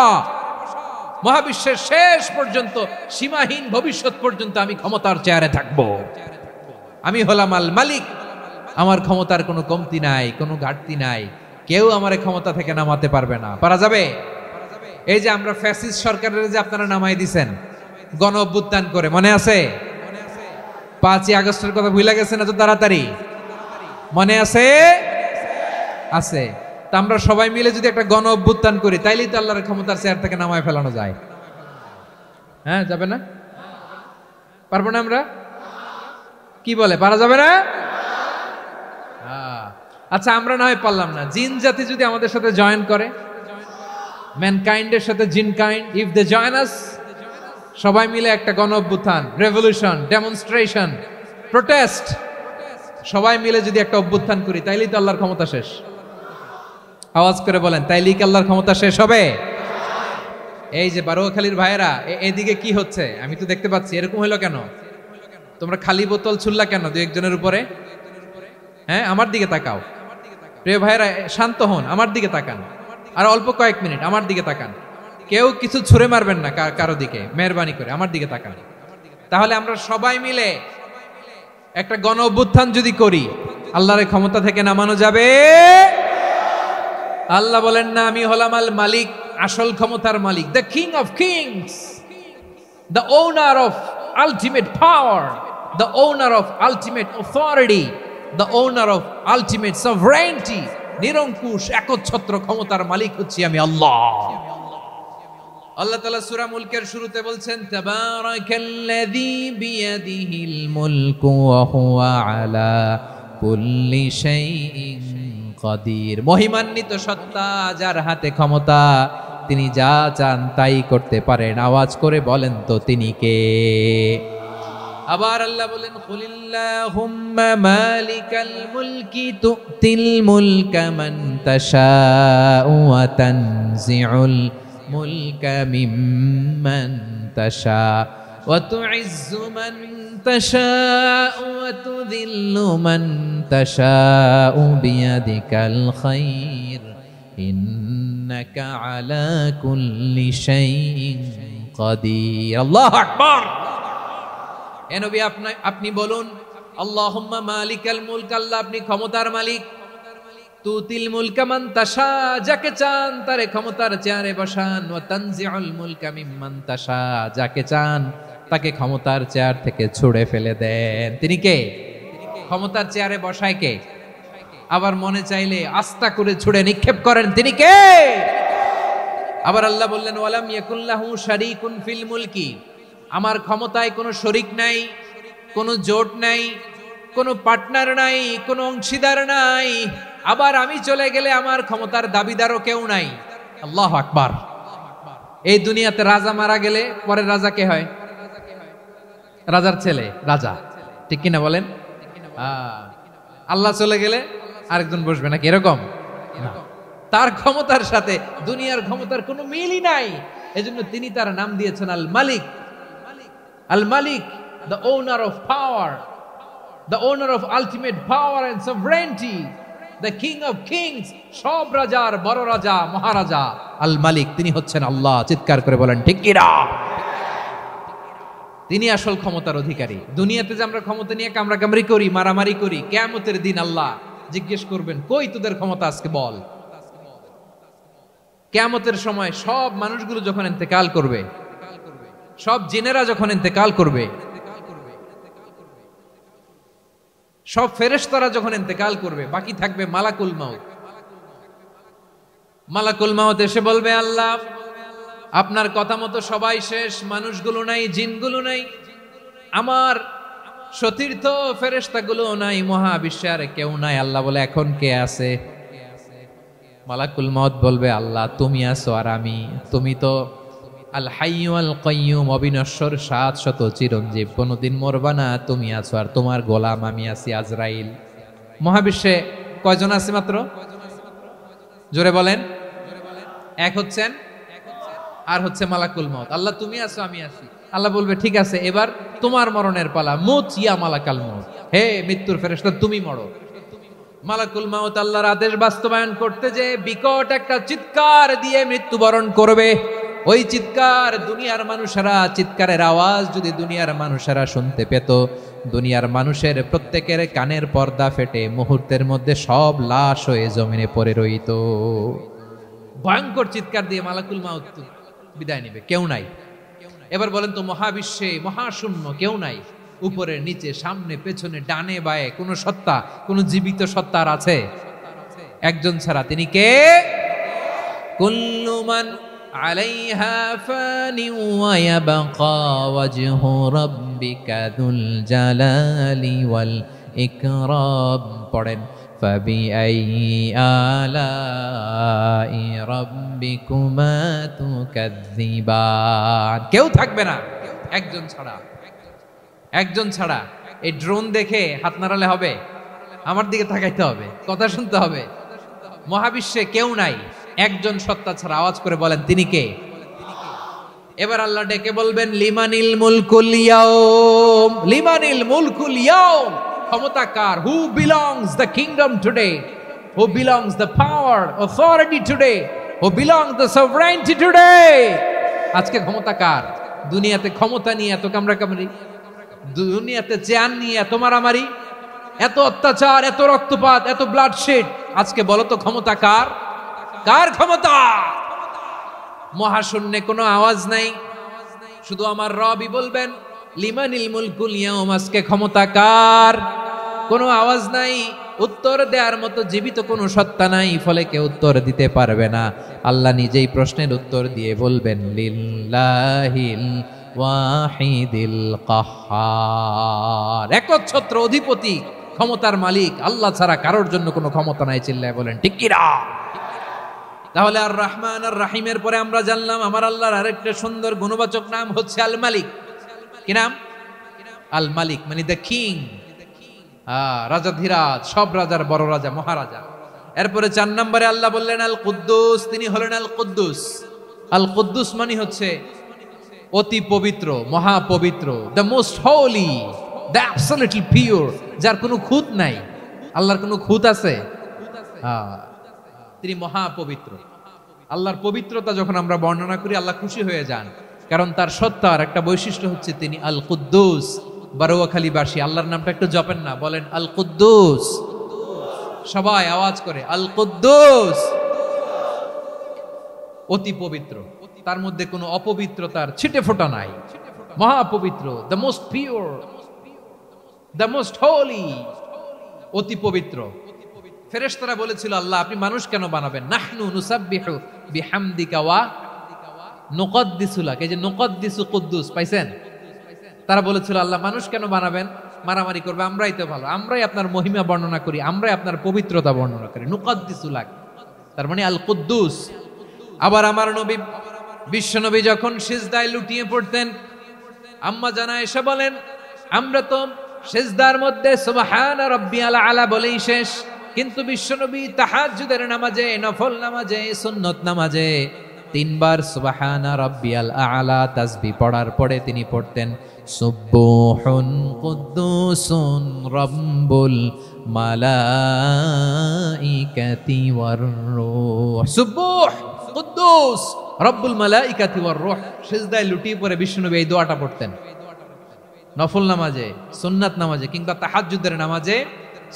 মহাবিশ্বের শেষ পর্যন্ত, সীমাহীন ভবিষ্যৎ পর্যন্ত আমি ক্ষমতার চেয়ারে থাকবো। আমি হলাম আল মালিক, আমার ক্ষমতার কোনো কমতি নাই, কোনো ঘাটতি নাই, কেউ আমার ক্ষমতা থেকে নামাতে পারবে না। পারা যাবে? এই যে আমরা ফ্যাসিস্ট সরকারের যে আপনারা নামাই দিছেন গণ অভ্যুত্থান করে, মনে আছে? 5ই আগস্টের কথা ভুলে গেছেন এত তাড়াতাড়ি? মনে আছে? আছে। তা আমরা সবাই মিলে যদি একটা গণ অভ্যুত্থান করি, তাইলেই তো আল্লাহর ক্ষমতার চেয়ার থেকে নামায় ফেলানো যায়। হ্যাঁ, যাবে না? পারবো না আমরা? কি বলে, পারা যাবে না? আচ্ছা, আমরা না হয় পারলাম না, জিন জাতি যদি আমাদের সাথে জয়েন করে, ম্যানকাইন্ডের সাথে জিনকাইন্ড, ইফ দে জয়েন আস, সবাই মিলে একটা গণ অভ্যুত্থান, রেভলিউশন, ডেমনস্ট্রেশন, প্রোটেস্ট, সবাই মিলে যদি একটা অভ্যুত্থান করি, তাইলেই তো আল্লাহর ক্ষমতা শেষ। আওয়াজ করে বলেন, তাইলেই কি আল্লাহর ক্ষমতা শেষ হবে? এই যে বারোয়াখালীর ভাইয়েরা, এদিকে কি হচ্ছে আমি তো দেখতে পাচ্ছি, এরকম হলো কেন? তোমরা খালি বোতল ছুড়লা কেন দু একজনের উপরে? হ্যাঁ, আমার দিকে তাকাও। প্রিয় ভাইয়েরা, শান্ত হন, আমার দিকে তাকান, আর অল্প কয়েক মিনিট আমার দিকে তাকান। কেউ কিছু ছুঁড়ে মারবেন না কারো দিকে, মেহরবানি করে আমার দিকে তাকান। তাহলে আমরা সবাই মিলে একটা গণ অভ্যুত্থান যদি করি, আল্লাহর ক্ষমতা থেকে নামানো যাবে? আল্লাহ বলেন না, আমি হলাম আল মালিক, আসল ক্ষমতার মালিক, the king of kings, the owner of ultimate power, the owner of ultimate authority, the owner of ultimate sovereignty. নিরঙ্কুশ একচ্ছত্র ক্ষমতার মালিক হচ্ছি আমি আল্লাহ। আল্লাহ তাআলা সূরা মুলকের শুরুতে বলছেন, তাবারাকাল্লাযী বিয়াদিহিল মুলকু ওয়া হুয়া আলা কুল্লি শাইইন কাদির। মহিমান্বিত সত্তা, যার হাতে ক্ষমতা, তিনি যা চান তাই করতে পারেন। আওয়াজ করে বলেন তো তিনি কে? আবার আল্লাহ বলেন, কুলিল্লাহুম্মা মালিকাল মুলকি তুতিল মুলকা মান তাশাউ ওয়া তানজিউল মুলকা মিম্মান তাশা ওয়া তুইজ্জু মান তাশাউ ওয়া তুযিল্লু মান তাশাউ বিয়াদিকাল খায়র ইন্নাকা আলা কুল্লি শাইইন কাদির। আল্লাহু আকবার। এ নবী, আপনি বলুন, আল্লাহুম্মা মালিকাল মুলক, আল্লাহ আপনি ক্ষমতার মালিক, তুতিল মুলকা মান তাশা, যাকে চান তারে ক্ষমতার চেয়ারে বসান, ওয়া তানজিউল মুলকা মিম্মান তাশা, যাকে চান তাকে ক্ষমতার চেয়ার থেকে ছুঁড়ে ফেলে দেন। তিনি কে? ক্ষমতার চেয়ারে বসায় কে? আবার মনে চাইলে আস্তা করে ছুঁড়ে নিক্ষেপ করেন, তিনি কে? আবার আল্লাহ বললেন, ওয়ালাম ইয়াকুল্লাহু শারীকুন ফিল মুলকি, আমার ক্ষমতায় কোনো শরিক নাই, কোনো জোট নাই, কোনো পার্টনার নাই, কোনো অংশীদার নাই। আবার আমি চলে গেলে আমার ক্ষমতার দাবিদারও কেউ নাই। আল্লাহু আকবার। এই দুনিয়াতে রাজা মারা গেলে পরের রাজা কে হয়? রাজার ছেলে রাজা, ঠিক কিনা বলেন? আল্লাহ চলে গেলে আরেকজন বসবে নাকি? এরকম না। তার ক্ষমতার সাথে দুনিয়ার ক্ষমতার কোনো মিলই নাই। এজন্য তিনি তার নাম দিয়েছেন আল মালিক। আল মালিক, the owner of power, the owner of ultimate power and sovereignty, the king of kings, সব রাজার বড় রাজা, মহারাজা আল মালিক, তিনি হচ্ছেন আল্লাহ। চিৎকার করে বলেন ঠিক কি না? তিনি আসল ক্ষমতার অধিকারী। দুনিয়াতে যে আমরা ক্ষমতা নিয়ে কামড়াকামড়ি করি, মারামারি করি, কিয়ামতের দিন আল্লাহ জিজ্ঞেস করবেন, কই তোদের ক্ষমতা আজকে বল। কিয়ামতের সময় সব মানুষগুলো যখন ইন্তেকাল করবে, সব জিনেরা যখন ইন্তেকাল করবে, সব ফেরেশতারা যখন ইন্তেকাল করবে, বাকি থাকবে মালাকুল মাউত। মালাকুল মাউত এসে বলবে, আল্লাহ আপনার কথা মতো সবাই শেষ, মানুষগুলো নাই, জিনগুলো নাই, আমার সতীর্থ ফেরেশতাগুলো নাই, মহাবিশ্বে আর কেউ নাই। আল্লাহ বলে, এখন কে আছে? মালাকুল মাউত বলবে, আল্লাহ তুমি আছো আর আমি। তুমি তো আল হাইয়্যু আল কাইয়্যুম, অবিনশ্বর, শাশ্বত, চিরঞ্জীব, কোনদিন মরবা না, তুমি আছো আর তোমার গোলাম আমি আছি আজরাইল। মহাবিশ্বে কয়জন আছে মাত্র? জোরে বলেন। এক হচ্ছেন আর হচ্ছে মালাকুল মাউত। আল্লাহ তুমি আছো আমি আছি। আল্লাহ বলবে ঠিক আছে এবার তোমার মরণের পালা, মুত ইয়া মালাকাল মউত, হে মৃত্যুর ফেরেশতা তুমি মরো। মালাকুল মাউত আল্লাহর আদেশ বাস্তবায়ন করতে যে বিকট একটা চিৎকার দিয়ে মৃত্যুবরণ করবে। ওই চিৎকার দুনিয়ার মানুষেরা, চিৎকারের আওয়াজ যদি দুনিয়ার মানুষেরা শুনতে পেত, দুনিয়ার মানুষের প্রত্যেকের কানের পর্দা ফেটে মুহূর্তের মধ্যে সব লাশ হয়ে জমিনে পড়ে রইত। ভয়ঙ্কর চিৎকার দিয়ে মালাকুল মাউত বিদায় নেবে, কেউ নাই। এবার বলেন তো মহাবিশ্বে মহাশূন্য, কেউ নাই, উপরে নিচে সামনে পেছনে ডানে বায়ে কোন সত্তা, কোন জীবিত সত্তার আছে? একজন ছাড়া, তিনি কে? কুল্লু মান আলাইহা ফানি ওয়া ইয়াবকা ওয়াজহু রাব্বিকা যুল জালালি ওয়াল ইকরাম। পড়েন ফাবিআইয়ি আলাই রাব্বিকুমা তুকাযযিবান। কেউ থাকবে না একজন ছাড়া, একজন ছাড়া। এই ড্রোন দেখে হাত নাড়ালে হবে? আমার দিকে তাকাইতে হবে, কথা শুনতে হবে। মহাবিশ্বে কেউ নাই, একজন সত্তা ছাড়া। আওয়াজ করে বলেন তিনি কে? এবার আল্লাহ ডেকে বলবেন লিমানিল মুলকুল ইয়াউম, লিমানিল মুলকুল ইয়াউম। ক্ষমতা কার? Who belongs the kingdom today, who belongs the power authority today, who belongs the sovereignty today. আজকে ক্ষমতা কার? দুনিয়াতে ক্ষমতা নিয়ে এত কামড়াকামড়ি, দুনিয়াতে চেয়ার নিয়ে এত মারামারি, এত অত্যাচার, এত রক্তপাত, এত ব্লাডশেড। আজকে বলো তো ক্ষমতা কার? কার ক্ষমতা? মহাশূন্যে কোনো আওয়াজ নাই, শুধু আমার রবই বলবেন লিমানিল মুলকুল ইয়াউম। আজকে ক্ষমতা কার? কোনো আওয়াজ নাই, উত্তর দেওয়ার মতো জীবিত কোনো সত্তা নাই, ফলে কেউ উত্তর দিতে পারবে না। আল্লাহ নিজেই প্রশ্নের উত্তর দিয়ে বলবেন লিল্লাহিল ওয়াহিদিল কাহ্হার। একচ্ছত্র অধিপতি, ক্ষমতার মালিক আল্লাহ ছাড়া কারোর জন্য কোনো ক্ষমতা নাই। চিল্লায় বলেন ঠিক কি না? তাহলে আর রহমান আর রাহিমের পরে আমরা জানলাম আমার আল্লাহর আরেকটা সুন্দর গুণবাচক নাম হচ্ছে আল মালিক। কি নাম? আল মালিক মানে দ্য কিং, রাজাধিরাজ, সব রাজার বড় রাজা, মহারাজা। এরপরে 4 নম্বরে আল্লাহ বললেন আল কুদ্দুস, তিনি হলেন আল কুদ্দুস। আল কুদ্দুস মানে হচ্ছে অতি পবিত্র, মহাপবিত্র, the most holy, the absolutely pure, যার কোনো খুঁত নাই। আল্লাহর কোনো খুঁত আছে? তিনি মহাপবিত্র। আল্লাহর পবিত্রতা যখন আমরা বর্ণনা করি আল্লাহ খুশি হয়ে যান, কারণ তার সত্তার একটা বৈশিষ্ট্য হচ্ছে তিনি আল কুদ্দুস। বারোয়াখালীবাসী আল্লাহর নামটা একটু জপেন না, বলেন আল কুদ্দুস, সবাই আওয়াজ করে আল কুদ্দুস। অতি পবিত্র, তার মধ্যে কোনো অপবিত্রতার ছিটে ফোঁটা নাই, মহাপবিত্র, the most pure, the most holy, অতি পবিত্র। ফেরেশতারা বলেছিল আল্লাহ আপনি মানুষ কেন বানাবেন? নাহনু নুসাব্বিহু বিহামদিকা ওয়া নুকদ্দিসু লাক। এই যে নুকদ্দিসু কুদ্দুস পাইছেন? তারা বলেছিল আল্লাহ মানুষ কেন বানাবেন? মারামারি করবে, আমরাই তো ভালো, আমরাই আপনার মহিমা বর্ণনা করি, আমরাই আপনার পবিত্রতা বর্ণনা করি। নুকদ্দিসু লাক তার মানে আল কুদ্দুস। আবার আমার নবী বিশ্ব নবী যখন সিজদায় লুটিয়ে পড়তেন, আম্মা জানা এসে বলেন আমরা তো সিজদার মধ্যে সুবহান রাব্বিয়াল আলা বলেই শেষ, কিন্তু বিশ্বনবী তাহাজ্জুদের নামাজে, নফল নামাজে, সুন্নত নামাজে 3 বার সুবহানা রাব্বিয়াল আলা তাসবিহ পড়ার পরে তিনি পড়তেন সুবহুন কুদ্দুসুন রাব্বুল মালাইকাতি ওয়ার রূহ। সুবহ কুদ্দুস রব্বুল মালাইকাতি ওয়ার রূহ। সিজদায় লুটিয়ে পড়ে বিশ্বনবী এই দোয়াটা পড়তেন নফল নামাজে, সুন্নাত নামাজে কিংবা তাহাজ্জুদের নামাজে।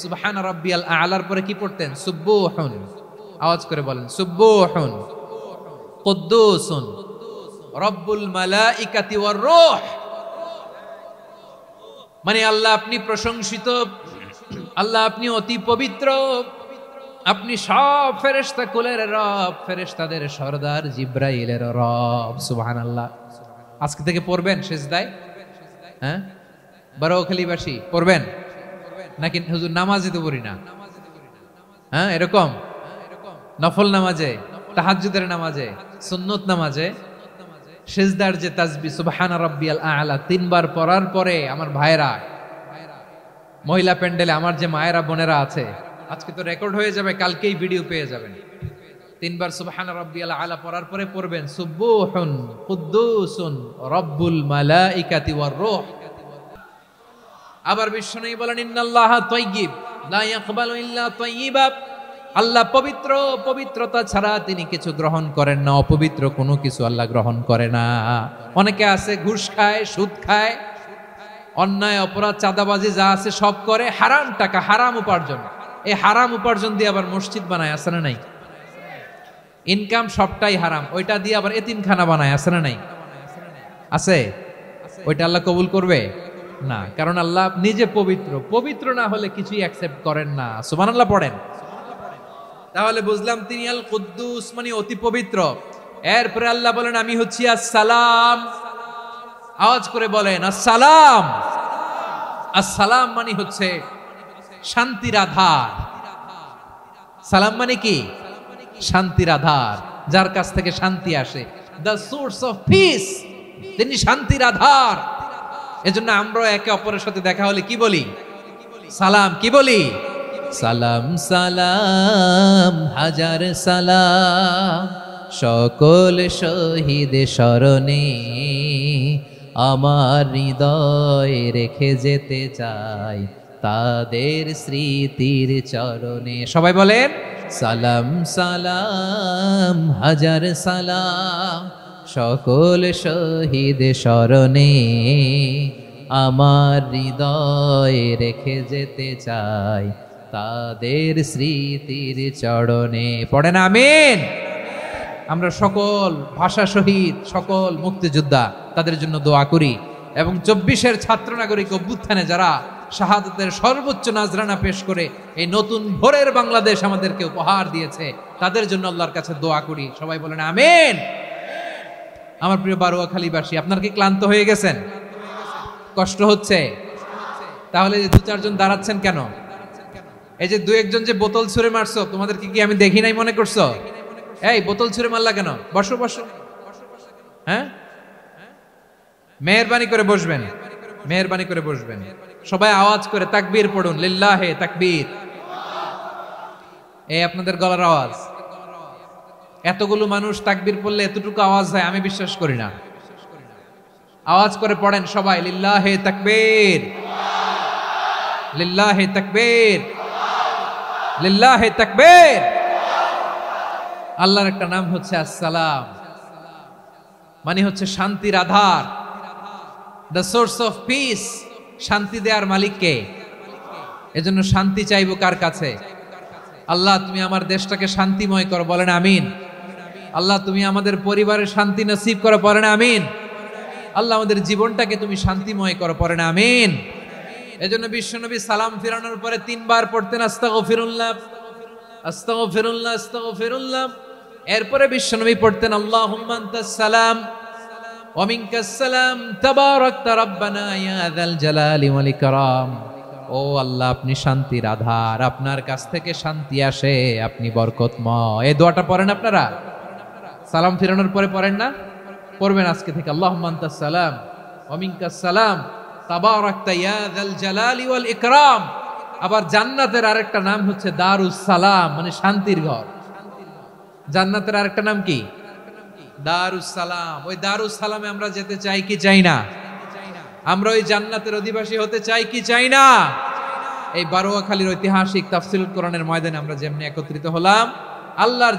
সুবহান রাব্বিয়াল আলার পরে কি পড়তেন? সুবহুন। আওয়াজ করে বলেন সুবহুন কুদ্দুসুন রব্বুল মালাইকাতি ওয়ার রূহ। মানে আল্লাহ আপনি প্রশংসিত, আল্লাহ আপনি অতি পবিত্র, আপনি সব ফেরেশতা কুলের রব, ফেরেশতাদের সরদার জিব্রাইলের রব। সুবহানাল্লাহ। আজকে থেকে পড়বেন সিজদায়? হ্যাঁ, বারোখালীবাসী পড়বেন নাকি হুজুর নামাজে তো পড়ি না? হ্যাঁ, এরকম নফল নামাজে, তাহাজ্জুদের নামাজে, সুন্নত নামাজে সিজদার যে তাসবিহ সুবহানা রাব্বিয়াল আলা 3 বার পড়ার পরে আমার ভাইরা, মহিলা প্যান্ডেলে আমার যে মায়েরা বোনেরা আছে, আজকে তো রেকর্ড হয়ে যাবে, কালকেই ভিডিও পেয়ে যাবেন। তিনবার সুবহান রাব্বিয়াল আলা পড়ার পরে পড়বেন সুবুহুন কুদ্দুসুন রব্বুল মালাইকাতি ওয়ার রূহ। আবার বিশ্বনবী বলেন ইন্নাল্লাহা তাইয়্যিব লা ইয়াকবালু ইল্লা তাইয়্যিবা, আল্লাহ পবিত্র, পবিত্রতা ছাড়া তিনি কিছু গ্রহণ করেন না, অপবিত্র কোনো কিছু আল্লাহ গ্রহণ করে না। অনেকে আছে ঘুষ খায়, সুদ খায়, অন্যায় অপরাধ চাঁদাবাজি যা আছে সব করে, হারাম টাকা, হারাম উপার্জন। এই হারাম উপার্জন দিয়ে আবার মসজিদ বানায়, আছে না নাই? ইনকাম সবটাই হারাম, ওইটা দিয়ে আবার এতিমখানা বানায়, আছে না নাই? আছে। ওইটা আল্লাহ কবুল করবে না, কারণ আল্লাহ নিজে পবিত্র। পবিত্র না হলে কিছুই অ্যাকসেপ্ট করেন না। সুবহানাল্লাহ পড়েন। তাহলে বুঝলাম তিনি আল কুদ্দুস মানে অতি পবিত্র। এরপরে আল্লাহ বলেন আমি হচ্ছি আসসালাম। আওয়াজ করে বলেন আসসালাম। আসসালাম মানে হচ্ছে শান্তির আধার। সালাম মানে কি? শান্তির আধার, যার কাছ থেকে শান্তি আসে। দ্য সোর্স অফ পিস, তিনি শান্তির আধার। এজন্য আমরা একে অপরের সাথে দেখা হলে কি বলি? সালাম। কি বলি? সালাম সালাম হাজার সালাম, সকল শহীদ স্মরণে আমার হৃদয় রেখে যেতে চাই তাদের স্মৃতির চরণে। সবাই বলেন সালাম সালাম হাজার সালাম, সকল শহীদ স্মরণে আমার হৃদয় রেখে যেতে চাই তাদের স্মৃতির চরণে। পড়েন আমিন। আমরা সকল ভাষা শহীদ, সকল মুক্তিযোদ্ধা, তাদের জন্য দোয়া করি। এবং 24-এর ছাত্র নাগরিক অভ্যুত্থানে যারা শাহাদাতের সর্বোচ্চ নাজরানা পেশ করে এই নতুন ভোরের বাংলাদেশ আমাদেরকে উপহার দিয়েছে, তাদের জন্য আল্লাহর কাছে দোয়া করি। সবাই বলেন আমিন। আমার প্রিয় বারুয়াখালীবাসী, আপনারা কি ক্লান্ত হয়ে গেছেন? কষ্ট হচ্ছে? তাহলে 2-4 জন দাঁড়াচ্ছেন কেন? এই যে 2-1 জন যে বোতল ছুঁড়ে মারছো, তোমাদেরকে কি আমি দেখি নাই মনে করছো? এই বোতল ছুঁড়ে মারলা কেন? বসো বসো। হ্যাঁ, মেহেরবানি করে বসবেন, মেহেরবানি করে বসবেন। সবাই আওয়াজ করে তাকবীর পড়ুন, লিল্লাহে তাকবীর। এই আপনাদের গলার আওয়াজ। এতগুলো মানুষ তাকবীর পড়লে এতটুকু আওয়াজ হয় আমি বিশ্বাস করি না। আওয়াজ করে পড়েন সবাই, লিল্লাহে তাকবীর, লিল্লাহে তাকবীর, লিল্লাহে তাকবীর। আল্লাহর একটা নাম হচ্ছে আসসালাম, মানে হচ্ছে শান্তির আধার, দ্য সোর্স অফ পিস। শান্তি দেওয়ার মালিক কে? এজন্য শান্তি চাইবো কার কাছে? আল্লাহ তুমি আমার দেশটাকে শান্তিময় করো, বলেন আমিন। আল্লাহ তুমি আমাদের পরিবারের শান্তি নসিব করো, পড়েন আমিন। আল্লাহ আমাদের জীবনটাকে তুমি শান্তিময় করো, পড়েন আমিন। এজন্য বিশ্বনবী সালাম ফিরানোর পরে 3 বার পড়তেন আস্তাগফিরুল্লাহ, আস্তাগফিরুল্লাহ, আস্তাগফিরুল্লাহ। এরপরে বিশ্বনবী পড়তেন আল্লাহুম্মা আনতাস সালাম ওয়া মিনকাস সালাম তাবারাকতা রাব্বানা ইয়া যাল জালালি ওয়াল ইকরাম। ও আল্লাহ আপনি শান্তির আধার, আপনার কাছ থেকে শান্তি আসে, আপনি বরকতময়। এই দোয়াটা পড়েন আপনারা? সালাম ফিরানোর পরে পড়েন না? পড়বেন আজকে থেকে, আল্লাহুম্মা আনতাস সালাম ওয়া মিনকাস সালাম তাবারাকতা ইয়া যাল জালালি ওয়াল ইকরাম। আবার জান্নাতের আরেকটা নাম হচ্ছে দারুস সালাম, মানে শান্তির ঘর। জান্নাতের আরেকটা নাম কি? দারুস সালাম। ওই দারুস সালামে আমরা যেতে চাই কি চাই না? আমরা ওই জান্নাতের অধিবাসী হতে চাই কি চাই না? এই বারোয়াখালীর ঐতিহাসিক তাফসীরুল কোরআনের ময়দানে আমরা যেমনি একত্রিত হলাম, আল্লাহর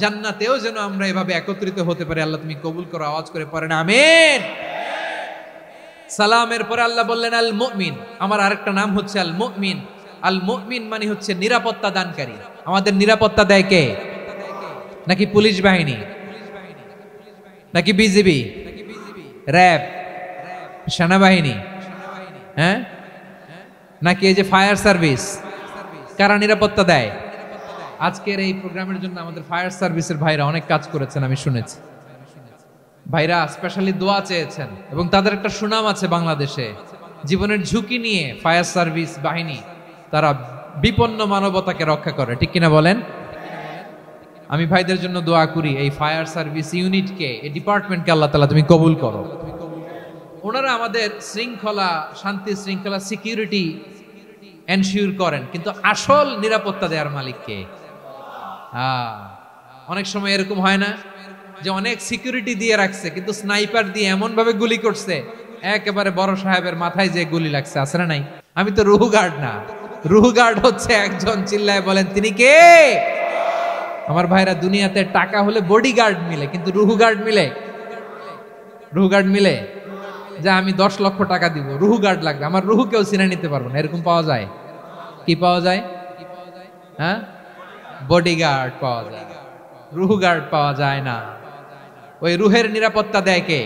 জান্নাতেও যেন আমরা এভাবে একত্রিত হতে পারি। আল্লাহ তুমি কবুল করো। আওয়াজ করে পড়েন আমিন। সালামের পরে আল্লাহ বললেন আল মুমিন। আমার আরেকটা নাম হচ্ছে আল মুমিন। আল মুমিন মানে হচ্ছে নিরাপত্তা দানকারী। আমাদের নিরাপত্তা দেয় কে? নাকি পুলিশ বাহিনী, নাকি বিজিবি, র্যাব, সেনাবাহিনী, হ্যাঁ, নাকি এই যে ফায়ার সার্ভিস? কারা নিরাপত্তা দেয়? আজকের এই প্রোগ্রামের জন্য আমাদের ফায়ার সার্ভিসের ভাইরা অনেক কাজ করেছেন, আমি শুনেছি। ভাইরা স্পেশালি দোয়া চেয়েছেন এবং তাদের একটা সুনাম আছে বাংলাদেশে। জীবনের ঝুঁকি নিয়ে ফায়ার সার্ভিস বাহিনী তারা বিপন্ন মানবতাকে রক্ষা করে, ঠিক কিনা বলেন? আমি ভাইদের জন্য দোয়া করি, এই ফায়ার সার্ভিস ইউনিটকে, এই ডিপার্টমেন্টকে আল্লাহ তাআলা তুমি কবুল করো। ওনারা আমাদের শৃঙ্খলা, শান্তি শৃঙ্খলা, সিকিউরিটি এনশিওর করেন, কিন্তু আসল নিরাপত্তা দেওয়ার মালিক কে? অনেক সময় এরকম হয় না যে অনেক সিকিউরিটি দিয়ে রাখছে, কিন্তু স্নাইপার দিয়ে এমন ভাবে গুলি করছে একেবারে বড় সাহেবের মাথায় যে গুলি লাগছে, আছে না নাই? আমি তো রুহু গার্ড না, রুহু গার্ড হচ্ছে একজন, চিল্লায় বলেন তিনি কে? আমার ভাইরা, দুনিয়াতে টাকা হলে বডি গার্ড মিলে, কিন্তু রুহু গার্ড মিলে? রুহু গার্ড মিলে? যে আমি 10 লক্ষ টাকা দিব, রুহু গার্ড লাগবে, আমার রুহু কেউ চিনে নিতে পারবো না, এরকম পাওয়া যায়? কি পাওয়া যায়? হ্যাঁ, বডি গার্ড পাওয়া যায়, রুহু গার্ড পাওয়া যায় না। ওই রুহের নিরাপত্তা দেয় কে?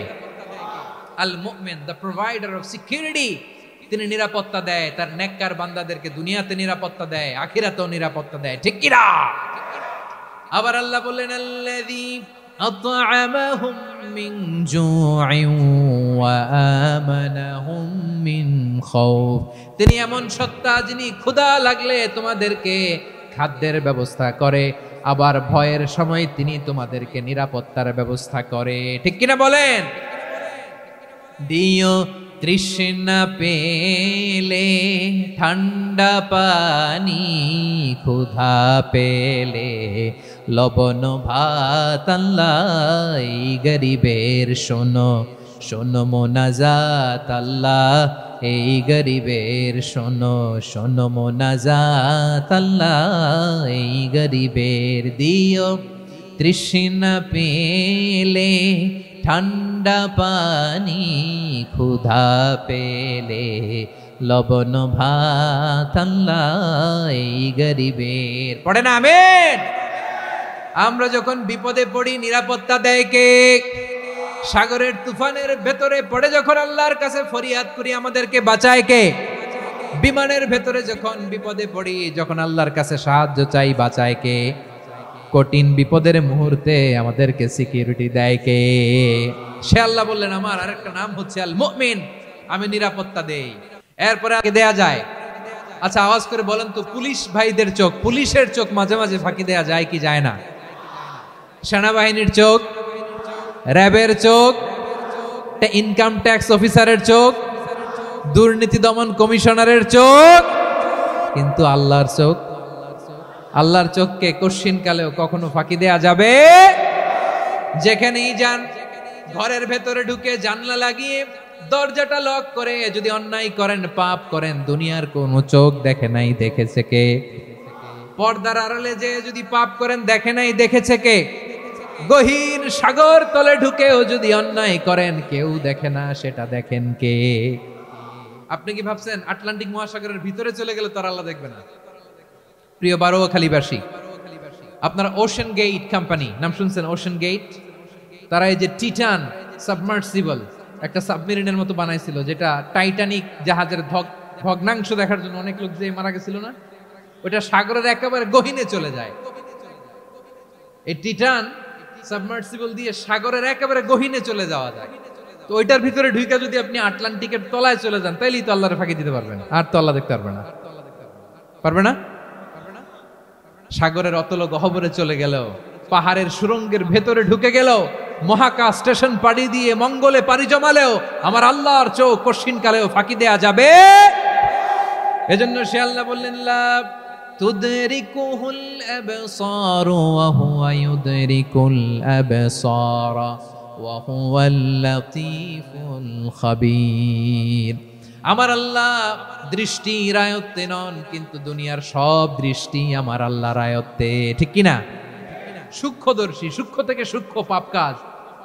আল মুমিন, দ্য প্রোভাইডার অফ সিকিউরিটি। তিনি নিরাপত্তা দেয় তার নেককার বান্দাদেরকে, দুনিয়াতে নিরাপত্তা দেয়, আখিরাতেও নিরাপত্তা দেয়, ঠিক কি না? আবার আল্লাহ বললেন আল্লাযী আত'আমাহুম মিন জু'ইন ওয়া আমানাহুম মিন খাউফ। তিনি এমন সত্তা যিনি ক্ষুধা লাগলে তোমাদেরকে খাদ্যের ব্যবস্থা করে, আবার ভয়ের সময় তিনি তোমাদেরকে নিরাপত্তার ব্যবস্থা করে, ঠিক কিনা বলেন? দিও তৃষ্ণা পেলে ঠান্ডা পানি, ক্ষুধা পেলে লবণ ভাত, আল্লাহ এই গরিবের শোনো শোনো মোনাজাত, আল্লাহ এই গরিবের শোনো শোনো মোনাজাত, আল্লাহ এই গরিবের। দিও তৃষ্ণা পেলে ঠান্ডা পানি, ক্ষুধা পেলে লবণ ভাত, আল্লাহ এই গরিবের। পড়ে না আমিন? আমরা যখন বিপদে পড়ি নিরাপত্তা দেয় কে? সাগরের তুফানের ভেতরে পড়ে যখন আল্লাহর কাছে ফরিয়াদ করি আমাদেরকে বাঁচায় কে? বিমানের ভেতরে যখন বিপদে পড়ি, যখন আল্লাহর কাছে সাহায্য চাই, বাঁচায় কে? কঠিন বিপদের মুহূর্তে আমাদেরকে সিকিউরিটি দেয় কে? সে আল্লাহ বললেন আমার আরেকটা নাম হচ্ছে আল মুমিন, আমি নিরাপত্তা দেই। এরপরে আগে দেয়া যায়। আচ্ছা আওয়াজ করে বলেন তো, পুলিশ ভাইদের চোখ, পুলিশের চোখ মাঝে মাঝে ফাঁকি দেয়া যায় কি যায় না? সেনাবাহিনীর চোখ, র্যাবের চোখ, ইনকাম ট্যাক্স অফিসারের চোখ, দুর্নীতি দমন কমিশনারের চোখ, কিন্তু আল্লাহর চোখ? আল্লাহর চোখকে কশিন কালেও কখনো ফাঁকি দেয়া যাবে? যেখানেই যান, ঘরের ভেতরে ঢুকে জানলা লাগিয়ে দরজাটা লক করে যদি অন্যায় করেন, পাপ করেন, দুনিয়ার কোনো চোখ দেখে নাই, দেখেছে কে? পর্দার আড়ালে যে যদি পাপ করেন, দেখে নাই, দেখেছে কে? গহীন সাগর তলে ঢুকেও যদি অন্যায় করেন, কেউ দেখে না, সেটা দেখেন কে? আপনি কি ভাবছেন আটলান্টিক মহাসাগরের ভিতরে চলে গেলে তার আল্লাহ দেখবে না? প্রিয় বারোয়াখালীবাসী, আপনারা ওশেন গেট কোম্পানি নাম শুনছেন? ওশেন গেট, তারা এই যে টিটান সাবমার্সিবল একটা সাবমেরিনের মতো বানাইছিল, যেটা টাইটানিক জাহাজের ভগ্নাংশ দেখার জন্য অনেক লোক যে মারা গেছিল না, ওটা সাগরের একেবারে গহীনে চলে যায়। এই টিটান সাবমার্সিবল দিয়ে সাগরের একেবারে গহীনে চলে যাওয়া যায়। তো ওইটার ভিতরে ঢুকে যদি আপনি আটলান্টিকের তলায় চলে যান, তাইলেই তো আল্লাহর ফাঁকি দিতে পারবেন, আর তো আল্লাহ দেখতে পারবে না। পারবে না? সাগরের অতল গহ্বরে চলে গেল, পাহাড়ের সুরঙ্গের ভেতরে ঢুকে গেল, মহাকাশ স্টেশন পাড়ি দিয়ে মঙ্গলে পাড়ি জমালেও আমার আল্লাহর চোখ কশিন কালেও ফাঁকি দেয়া যাবে? এজন্য সে আল্লাহ বললেন লা তুদরিকুহুল আবসার ওয়া হুয়া ইউদরিকুল আবসার ওয়া হুয়াল লাতীফুল খাবীর। আমার আল্লাহ দৃষ্টির আয়ত্তে নন, কিন্তু দুনিয়ার সব দৃষ্টি আমার আল্লাহর আয়ত্তে, ঠিক কিনা? সূক্ষ্মদর্শী, সূক্ষ্ম থেকে সূক্ষ্ম পাপ কাজ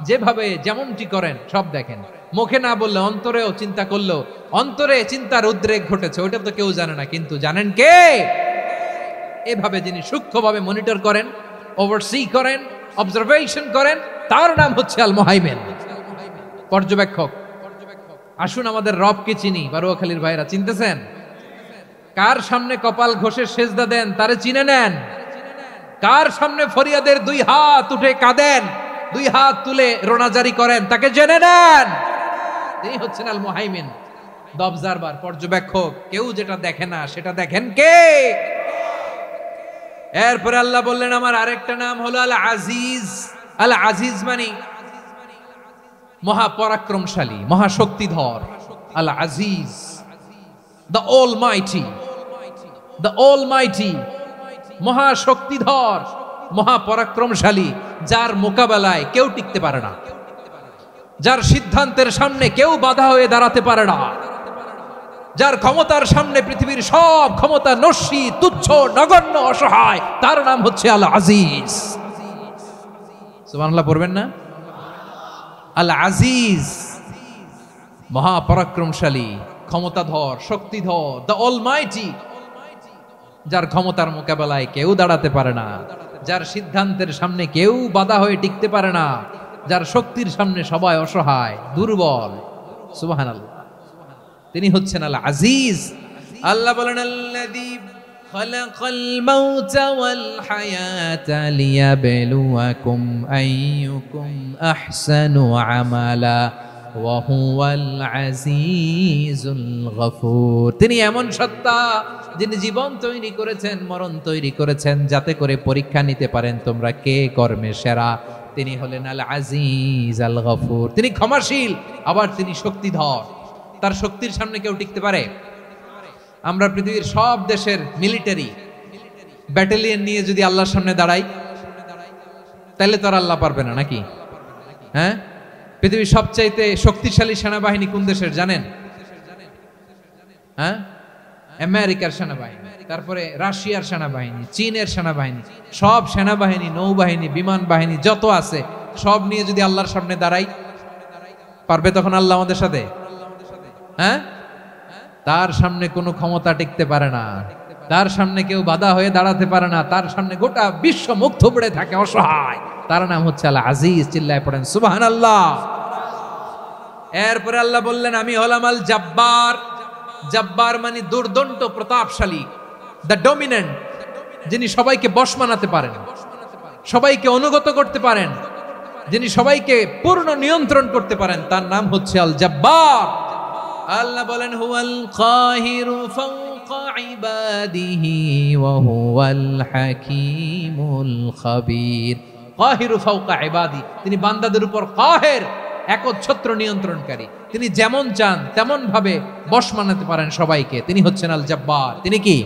যেভাবে যেমনটি করেন সব দেখেন। মুখে না বললে অন্তরেও চিন্তা করলো, অন্তরে চিন্তার উদ্রেক ঘটেছে, ওইটা তো কেউ জানে না, কিন্তু জানেন কে? এভাবে যিনি সূক্ষ্মভাবে মনিটর করেন, ওভারসি করেন, অবজারভেশন করেন, তার নাম হচ্ছে আল মুহাইমিন, পর্যবেক্ষক। আসুন আমাদের রবকে চিনি। বারোয়াখালীর ভাইরা চিনতেছেন? কার সামনে কপাল ঘষে সেজদা দেন তারে চিনে নেন। কার সামনে ফরিয়াদের 2 হাত উঠে কাঁদেন, 2 হাত তুলে রোনাজারি করেন, তাকে জেনে নেন। এই হচ্ছেন আল মুহাইমিন, দ্য অবজারভার, পর্যবেক্ষক। কেউ যেটা দেখে না সেটা দেখেন কে? এরপরে আল্লাহ বললেন আমার আরেকটা নাম হলো আল আজিজ। আল আজিজ মানে মহাপরাক্রমশালী, মহাশক্তিধর। আল আজিজ, দ্য অলমাইটি, দ্য অলমাইটি, মহাশক্তিধর, মহাপরাক্রমশালী, যার মোকাবেলায় কেউ টিকতে পারে না, যার সিদ্ধান্তের সামনে কেউ বাধা হয়ে দাঁড়াতে পারে না, যার ক্ষমতার সামনে পৃথিবীর সব ক্ষমতা নস্যি, তুচ্ছ, নগণ্য, অসহায়, তার নাম হচ্ছে আল আজিজ। সুবহানাল্লাহ পড়বেন না? আল আজিজ, মহাপরাক্রমশালী, ক্ষমতাধর, শক্তিধর, দ্য অলমাইটি, যার ক্ষমতার মোকাবেলায় কেউ দাঁড়াতে পারে না, যার সিদ্ধান্তের সামনে কেউ বাধা হয়ে টিকতে পারে না, যার শক্তির সামনে সবাই অসহায়, দুর্বল। সুবহানাল্লাহ, তিনি হচ্ছেন আল আজিজ। আল্লাহ বলেন আল্লাযী খালাকাল মাউতা ওয়াল হায়াতা লিয়াবলুয়াকুম আইয়ুকুম আহসানু আমালা ওয়া হুয়াল আজিজুল গফুর। তিনি এমন সত্তা যিনি জীবন তৈরি করেছেন, মরণ তৈরি করেছেন, যাতে করে পরীক্ষা নিতে পারেন তোমরা কে কর্মে সেরা। তিনি হলেন আল আজিজ আল গফুর। তিনি ক্ষমাশীল, আবার তিনি শক্তিধর। তার শক্তির সামনে কেউ টিকতে পারে? আমরা পৃথিবীর সব দেশের মিলিটারি ব্যাটালিয়ন নিয়ে যদি আল্লাহর সামনে দাঁড়াই, তাহলে তো আর আল্লাহ পারবে না নাকি? হ্যাঁ, পৃথিবীর সবচাইতে শক্তিশালী সেনাবাহিনী কোন দেশের জানেন? হ্যাঁ, আমেরিকার সেনাবাহিনী, তারপরে রাশিয়ার সেনাবাহিনী, চীনের সেনাবাহিনী, সব সেনাবাহিনী, নৌবাহিনী, বিমান বাহিনী যত আছে সব নিয়ে যদি আল্লাহর সামনে দাঁড়াই, পারবে তখন আল্লাহ আমাদের সাথে? হ্যাঁ, তার সামনে কোনো ক্ষমতা টিকতে পারে না, তার সামনে কেউ বাধা হয়ে দাঁড়াতে পারে না, তার সামনে গোটা বিশ্ব মুখ থুবড়ে থাকে, অসহায়। তার নাম হচ্ছে আল আজিজ। চিল্লায় পড়েন সুবহানাল্লাহ। এরপরে আল্লাহ বললেন আমি হলাম আল জব্বার। জব্বার মানে দুর্দণ্ড, প্রতাপশালী, দ্য ডমিনেন্ট, যিনি সবাইকে বশ মানাতে পারেন, সবাইকে অনুগত করতে পারেন, যিনি সবাইকে পূর্ণ নিয়ন্ত্রণ করতে পারেন, তার নাম হচ্ছে আল জব্বার। আল্লাহ বলেন হুয়াল কাহিরু ফাওকা ইবাদিহি ওয়া হুয়াল হাকীমুল খাবীর। কাহিরু ফাওকা ইবাদি, তিনি বান্দাদের উপর কাহের, একচ্ছত্র নিয়ন্ত্রণকারী। তিনি যেমন চান তেমন ভাবে বশ মানাতে পারেন সবাইকে। তিনি হচ্ছেন আল জব্বার। তিনি কি?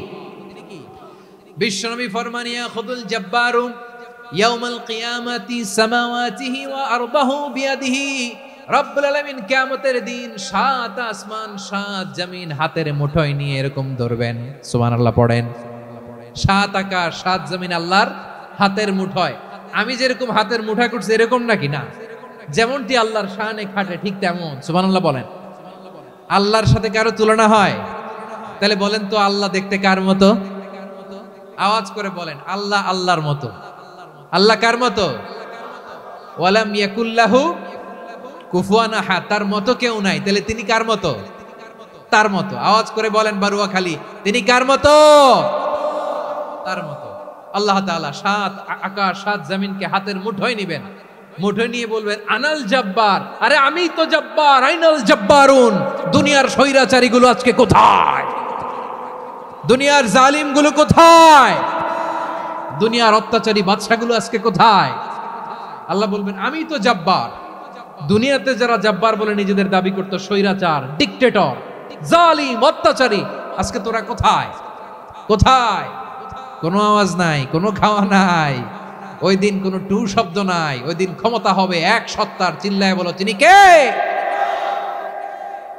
বিশ্বনবী ফরমান ইয়াখুদুল জব্বারুন ইয়াউমাল কিয়ামাতি সামাওয়াতিহি ওয়া আরদাহু বিয়াদিহি। রব্বুল আলামিন কিয়ামতের দিন সাত আসমান সাত জমিন হাতের মুঠোয় নিয়ে এরকম ধরবেন। সুবহানাল্লাহ পড়েন। সাত আকাশ সাত জমিন আল্লাহর হাতের মুঠোয়। আমি যেরকম হাতের মুঠা করছি এরকম নাকি? না, যেমনটি আল্লাহর শানে খাটে ঠিক তেমন। সুবহানাল্লাহ বলেন। আল্লাহর সাথে কারো তুলনা হয়? তাহলে বলেন তো আল্লাহ দেখতে কার মতো? আওয়াজ করে বলেন আল্লাহ আল্লাহর মতো। আল্লাহ কার মতো? ওয়ালাম ইয়াকুল্লাহু কুফুয়ান আহাদ, তার মতো কেউ নাই। তাহলে তিনি কার মতো? তার মতো। আওয়াজ করে বলেন বারুয়াখালী, তিনি কার মতো? তার মতো। আল্লাহ তাআলা সাত আকাশ সাত জমিনকে হাতের মুঠোয় নিবেন, মুঠোয় নিয়ে বলবেন আনাল জব্বার। আরে আমি তো জব্বার, আইনাল জব্বারুন। দুনিয়ার স্বৈরাচারী গুলো আজকে কোথায়? দুনিয়ার জালিম গুলো কোথায়? দুনিয়ার অত্যাচারী বাদশাগুলো আজকে কোথায়? আল্লাহ বলবেন আমি তো জব্বার। দুনিয়াতে যারা জব্বার বলে নিজেদের দাবি করতো, স্বৈরাচার, ডিক্টেটর, জালিম, অত্যাচারী, আজকে তোরা কোথায়? কোথায়? কোনো আওয়াজ নাই, কোনো খাওয়া নাই, ওই দিন কোনো টু শব্দ নাই। ওই দিন ক্ষমতা হবে এক সত্তার। চিল্লায় বলো তিনি কে?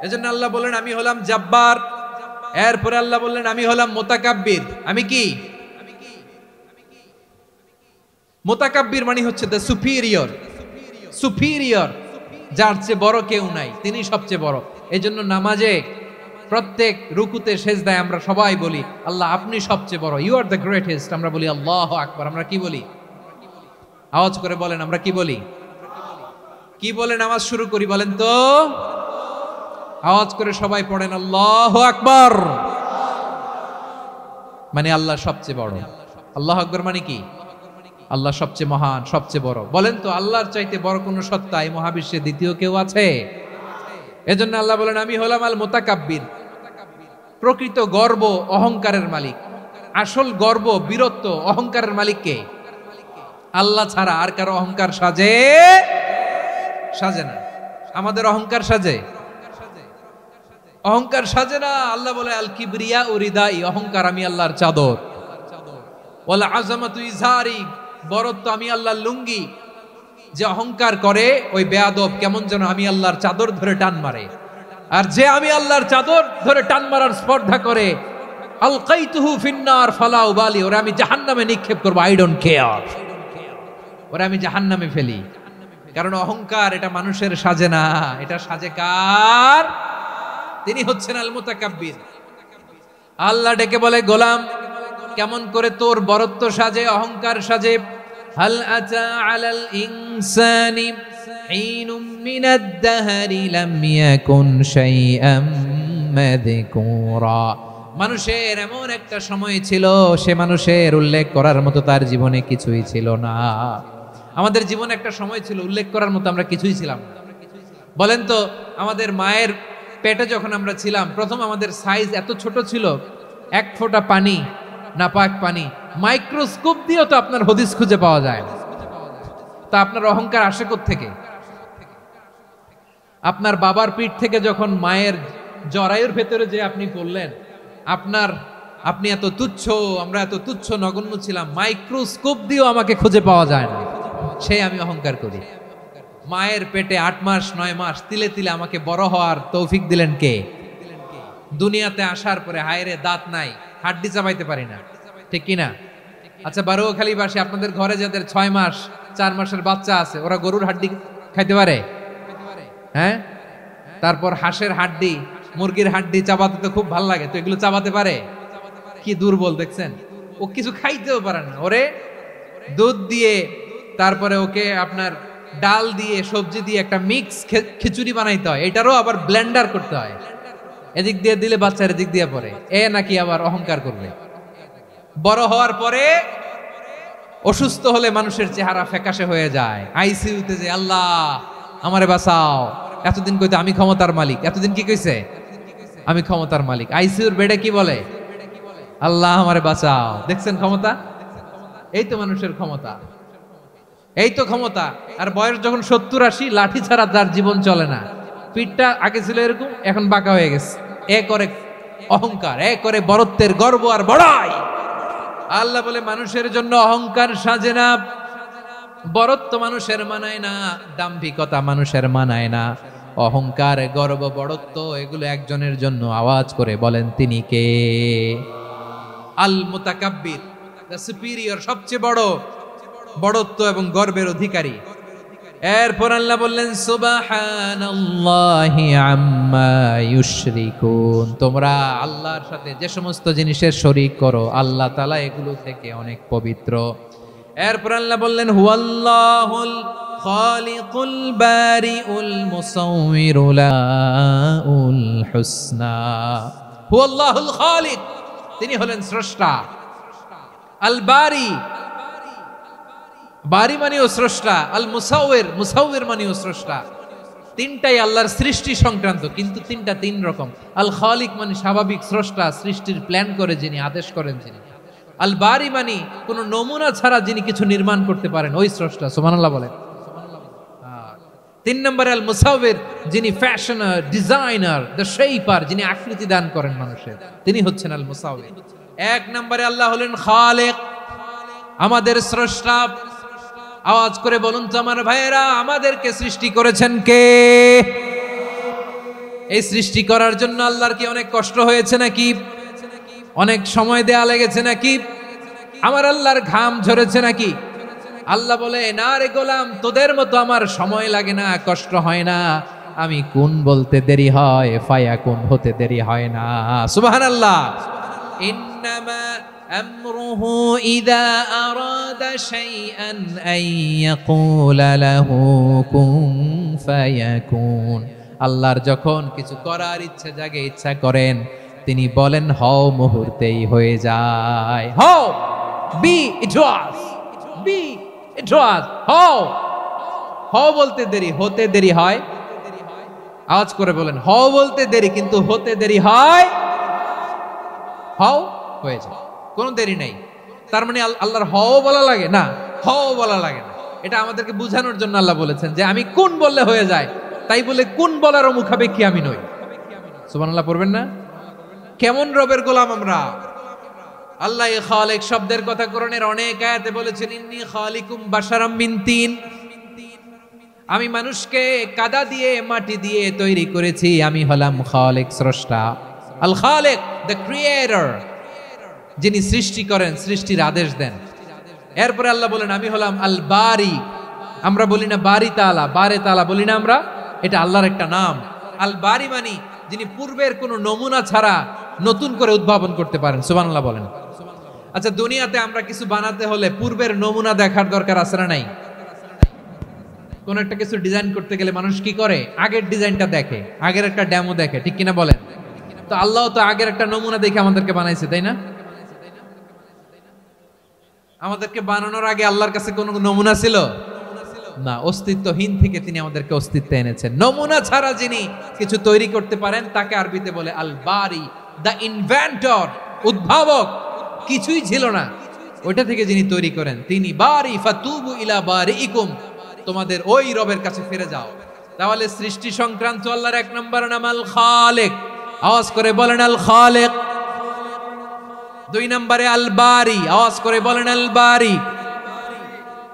এজন্য আল্লাহ বললেন আমি হলাম জব্বার। এরপরে আল্লাহ বললেন আমি হলাম মুতাকাব্বির। আমি কি? মুতাকাব্বির মানে হচ্ছে দ্য সুপিরিয়র। সুপিরিয়র, যার চেয়ে বড় কেউ নাই, তিনি সবচেয়ে বড়। এই জন্য নামাজে প্রত্যেক রুকুতে সেজদায় আমরা সবাই বলি আল্লাহ আপনি সবচেয়ে বড়, ইউ আর দ্য গ্রেটেস্ট। আমরা বলি আল্লাহু আকবার। আমরা কি বলি? আওয়াজ করে বলেন আমরা কি বলি? কি বলে নামাজ শুরু করি বলেন তো? আওয়াজ করে সবাই পড়েন আল্লাহু আকবার। মানে আল্লাহ সবচেয়ে বড়। আল্লাহু আকবার মানে কি? আল্লাহ সবচেয়ে মহান, সবচেয়ে বড়। বলেন তো আল্লাহর চাইতে বড় কোন সত্তা এই মহাবিশ্বে দ্বিতীয় কেউ আছে? এজন্য আল্লাহ বলেন আমি হলাম আল মুতাকাব্বির। প্রকৃত গর্ব অহংকারের মালিক। আসল গর্ব, বীরত্ব, অহংকারের মালিক কে? আল্লাহ ছাড়া আর কারো অহংকার সাজে? সাজে না। আমাদের অহংকার সাজে? অহংকার সাজে না। আল্লাহ বলে আল কিবরিয়া ও রিদাই, অহংকার আমি আল্লাহর চাদর। ওয়াল আযামাতু ইজারি, বরত্ব আমি আল্লাহর লুঙ্গি। যে অহংকার করে ওই বেয়াদব কেমন যেন আমি আল্লাহর চাদর ধরে টান মারে, আর যে আমি আল্লাহর চাদর ধরে টান মারার স্পর্ধা করে আলকাইতুহু ফিন্নার ফালা উবালি, ওরা আমি জাহান্নামে নিক্ষেপ করবো, আই ডোন্ট কেয়ার, ওরা আমি জাহান্নামে ফেলি। কারণ অহংকার এটা মানুষের সাজে না, এটা সাজে কার? তিনি হচ্ছেন আল মুতাকাব্বির। আল্লাহ ডেকে বলে, গোলাম কেমন করে তোর বরত্ব সাজে, অহংকার সাজে। হাল আতা আলাল ইনসানি হিনুম মিনাদ দাহরি লাম ইয়াকুন শাইআম মাযকুরা। মানুষের এমন একটা সময় ছিল, সে মানুষের উল্লেখ করার মতো তার জীবনে কিছুই ছিল না। আমাদের জীবনে একটা সময় ছিল উল্লেখ করার মতো আমরা কিছুই ছিলাম না। বলেন তো, আমাদের মায়ের পেটে যখন আমরা ছিলাম, প্রথম আমাদের সাইজ এত ছোট ছিল, এক ফোঁটা পানি, নাপাক পানি, মাইক্রোস্কোপ দিয়েও তো আপনার হদিস খুঁজে পাওয়া যায় না। তা আপনার অহংকার আসে কোত্থেকে? আপনার বাবার পিঠ থেকে যখন মায়ের জরায়ুর ভেতরে যে আপনি পড়লেন, আপনি এত তুচ্ছ, আমরা এত তুচ্ছ নগণ্য ছিলাম, মাইক্রোস্কোপ দিয়েও আমাকে খুঁজে পাওয়া যায় না, সেই আমি অহংকার করি। মায়ের পেটে 8 মাস 9 মাস তিলে তিলে আমাকে বড় হওয়ার তৌফিক দিলেন কে? দুনিয়াতে আসার পরে হায়রে দাঁত নাই, হাড্ডি চাবাইতে পারি না, ঠিক কিনা? আচ্ছা, বারোখালীবাসী, আপনাদের ঘরে যাদের 6 মাস 4 মাসের বাচ্চা আছে, ওরা গরুর হাড্ডি খাইতে পারে? হ্যাঁ। তারপর হাঁসের হাড্ডি, মুরগির হাড্ডি চাবাতে তো খুব ভাল লাগে, তো এগুলো চাবাতে পারে? কি দুর্বল দেখছেন, ও কিছু খাইতেও পারে না। ওরে দুধ দিয়ে, তারপরে ওকে আপনার ডাল দিয়ে, সবজি দিয়ে একটা মিক্স খিচুড়ি বানাইতে হয়, এটারও আবার ব্লেন্ডার করতে হয়, এদিক দিয়ে দিলে বাচ্চার এদিক দিয়ে পড়ে। এ নাকি আবার অহংকার করবে। বড় হওয়ার পরে অসুস্থ হলে মানুষের চেহারা ফ্যাকাশে হয়ে যায়, আইসিইউতে যে আল্লাহ আমারে বাঁচাও, এতদিন কইতে আমি ক্ষমতার মালিক, এতদিন কি কইছে? আমি ক্ষমতার মালিক। আইসিইউর বেডে কি বলে? আল্লাহ আমারে বাঁচাও। দেখছেন ক্ষমতা? এই তো মানুষের ক্ষমতা, এই তো ক্ষমতা। আর বয়স যখন 70-80, লাঠি ছাড়া তার জীবন চলে না। পিঠটা আগে ছিল এরকম, এখন বাঁকা হয়ে গেছে। এ করে অহংকার, এ করে বরত্বের গর্ব আর বড়াই। আল্লাহ বলে মানুষের জন্য অহংকার সাজে না, বরত্ব মানুষের মানায় না, দাম্ভিকতা মানুষের মানায় না। অহংকার, গর্ব, বড়ত্ব এগুলো একজনের জন্য। আওয়াজ করে বলেন তিনি কে? আল মুতাকাব্বির, দ্য সুপিরিয়র, সবচেয়ে বড় বড়ত্ব এবং গর্বের অধিকারী। এরপর আল্লাহ বললেন সুবহানাল্লাহি আম্মা ইউশরিকুন। তোমরা আল্লাহর সাথে যে সমস্ত জিনিসের শরীক করো, আল্লাহ তাআলা এগুলো থেকে অনেক পবিত্র। এরপর আল্লাহ বললেন হুয়াল্লাহুল খালিকুল বারিউল মুসাউমিরু লাউল হুসনা। হুয়াল্লাহুল খালিক, তিনি হলেন স্রষ্টা। আল বারি, বারি মানেও স্রষ্টা। আল মুসাউইর, মুসাউইর মানেও স্রষ্টা। তিনটাই আল্লাহর সৃষ্টি সংক্রান্ত, কিন্তু তিনটা তিন রকম। আল খালিক মানে স্বাভাবিক স্রষ্টা, সৃষ্টির প্ল্যান করে যিনি, আদেশ করেন যিনি। আল বারি মানে কোন নমুনা ছাড়া যিনি কিছু নির্মাণ করতে পারেন, ওই স্রষ্টা। সুবহানাল্লাহ বলেন। 3 নম্বরে আল মুসাউইর, যিনি ফ্যাশনার, ডিজাইনার, দ্য শেপার, যিনি আকৃতি দান করেন মানুষের, তিনি হচ্ছেন আল মুসাউইর। 1 নম্বরে আল্লাহ হলেন খালেক, আমাদের স্রষ্টা। আওয়াজ করে বলুন তো আমার ভাইয়েরা, আমাদেরকে সৃষ্টি করেছেন কে? এই সৃষ্টি করার জন্য আল্লাহর কি অনেক কষ্ট হয়েছে নাকি? অনেক সময় দেয়া লেগেছে নাকি? আমার আল্লাহর ঘাম ঝরেছে নাকি? আল্লাহ বলে, না রে গোলাম, তোদের মতো আমার সময় লাগে না, কষ্ট হয় না। আমি কোন বলতে দেরি হয়, ফায়াকুন হতে দেরি হয় না। সুবহানাল্লাহ। ইন্নামা আমরুহু ইযা আরাদা শাইআন আন ইয়াকুলা লাহু কুন ফায়াকুন। আল্লাহর যখন কিছু করার ইচ্ছা জাগে, ইচ্ছা করেন, তিনি বলেন হও, মুহূর্তেই হয়ে যায়। হও, বি ইট ওয়াজ, বি ইট ওয়াজ। হও, হও বলতে দেরি, হতে দেরি হয়। আওয়াজ করে বলেন, হও বলতে দেরি, কিন্তু হতে দেরি হয়। হও, হয়ে যায়, কোনো দেরি নেই। তার মানে আল্লাহর হও বলা লাগে না, হও বলা লাগে না। এটা আমাদেরকে বোঝানোর জন্য আল্লাহ বলেছেন যে আমি কোন বললে হয়ে যায়, তাই বলে কোন বলারও মুখাপেক্ষী আমি নই। সুবহানাল্লাহ পড়বেন না? কেমন রবের গোলাম আমরা! আল্লাহ খালিক শব্দের কথা কোরআনের অনেক আয়াতে বলেছেন, ইন্নী খালিকুম বাশারাম মিন তিন, আমি মানুষকে কাদা দিয়ে মাটি দিয়ে তৈরি করেছি, আমি হলাম খালিক স্রষ্টা। আল খালিক, দ্য ক্রিয়েটর, যিনি সৃষ্টি করেন, সৃষ্টির আদেশ দেন। এরপরে আল্লাহ বলেন আমি হলাম আল বারি। আমরা বলি না বারি তাআলা, বারে তাআলা বলি না আমরা, এটা আল্লাহর একটা নাম। আল বারি মানে যিনি পূর্বের কোনো নমুনা ছাড়া নতুন করে উদ্ভাবন করতে পারেন। সুবহানাল্লাহ বলেন। আচ্ছা, দুনিয়াতে আমরা কিছু বানাতে হলে পূর্বের নমুনা দেখার দরকার আছে না নাই? কোন একটা কিছু ডিজাইন করতে গেলে মানুষ কি করে? আগের ডিজাইনটা দেখে, আগের একটা ডেমো দেখে, ঠিক কিনা বলেন? তো আল্লাহ তো আগের একটা নমুনা দেখে আমাদেরকে বানাইছে, তাই না? আমাদেরকে বানানোর আগে আল্লাহর কাছে কোনো নমুনা ছিল না, অস্তিত্বহীন থেকে তিনি আমাদেরকে অস্তিত্বে এনেছেন। নমুনা ছাড়া যিনি কিছু তৈরি করতে পারেন তাকে আরবিতে বলে আল বারি, দ্য ইনভেন্টর, উদ্ভাবক। কিছুই ছিল না, ওইটা থেকে যিনি তৈরি করেন তিনি বারি। ফাতুবু ইলা বারিইকুম, তোমাদের ওই রবের কাছে ফিরে যাও। তাহলে সৃষ্টি সংক্রান্ত আল্লাহর এক নম্বর নাম আল খালিক। আওয়াজ করে বলেন আল খালিক। দুই নম্বরে আল বারি, আওয়াজ করে বলেন আল বারি।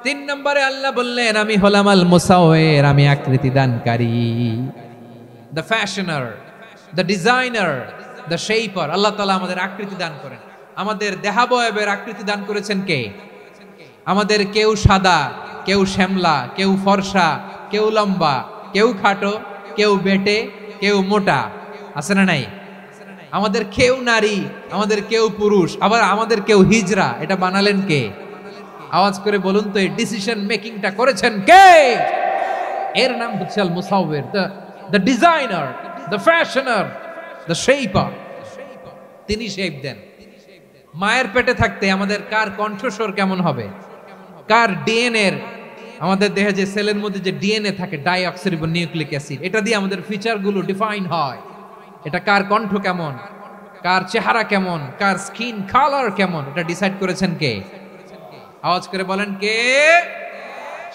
তিন নম্বরে আল্লাহ বললেন আমি হলাম আল মুসাওয়ির, আমি আকৃতি দানকারী, the fashioner, the designer, the shaper. আল্লাহ তাআলা আমাদের আকৃতি দান করেন। আমাদের দেহাবয়বের আকৃতি দান করেছেন কে? আমাদের কেউ সাদা, কেউ শ্যামলা, কেউ ফর্সা, কেউ লম্বা, কেউ খাটো, কেউ বেটে, কেউ মোটা, আছে না নাই? আমাদের কেউ নারী, আমাদের কেউ পুরুষ, আবার আমাদের কেউ হিজড়া। এটা বানালেন কে? আওয়াজ করে বলুন তো, এই ডিসিশন মেকিংটা করেছেন কে? এর নাম হচ্ছে আল মুসাওয়ির, the designer, the fashioner, the shaper. তিনি শেপ দেন। মায়ের পেটে থাকতে আমাদের কার কণ্ঠস্বর কেমন হবে, কার ডিএনএ, আমাদের দেহে যে সেলের মধ্যে যে ডিএনএ থাকে, ডাইঅক্সিরিবো নিউক্লিক অ্যাসিড, এটা দিয়ে আমাদের ফিচারগুলো ডিফাইন হয়। এটা কার কণ্ঠ কেমন, কার চেহারা কেমন, কার স্কিন কালার কেমন, এটা ডিসাইড করেছেন কে? আওয়াজ করে বলেন কে?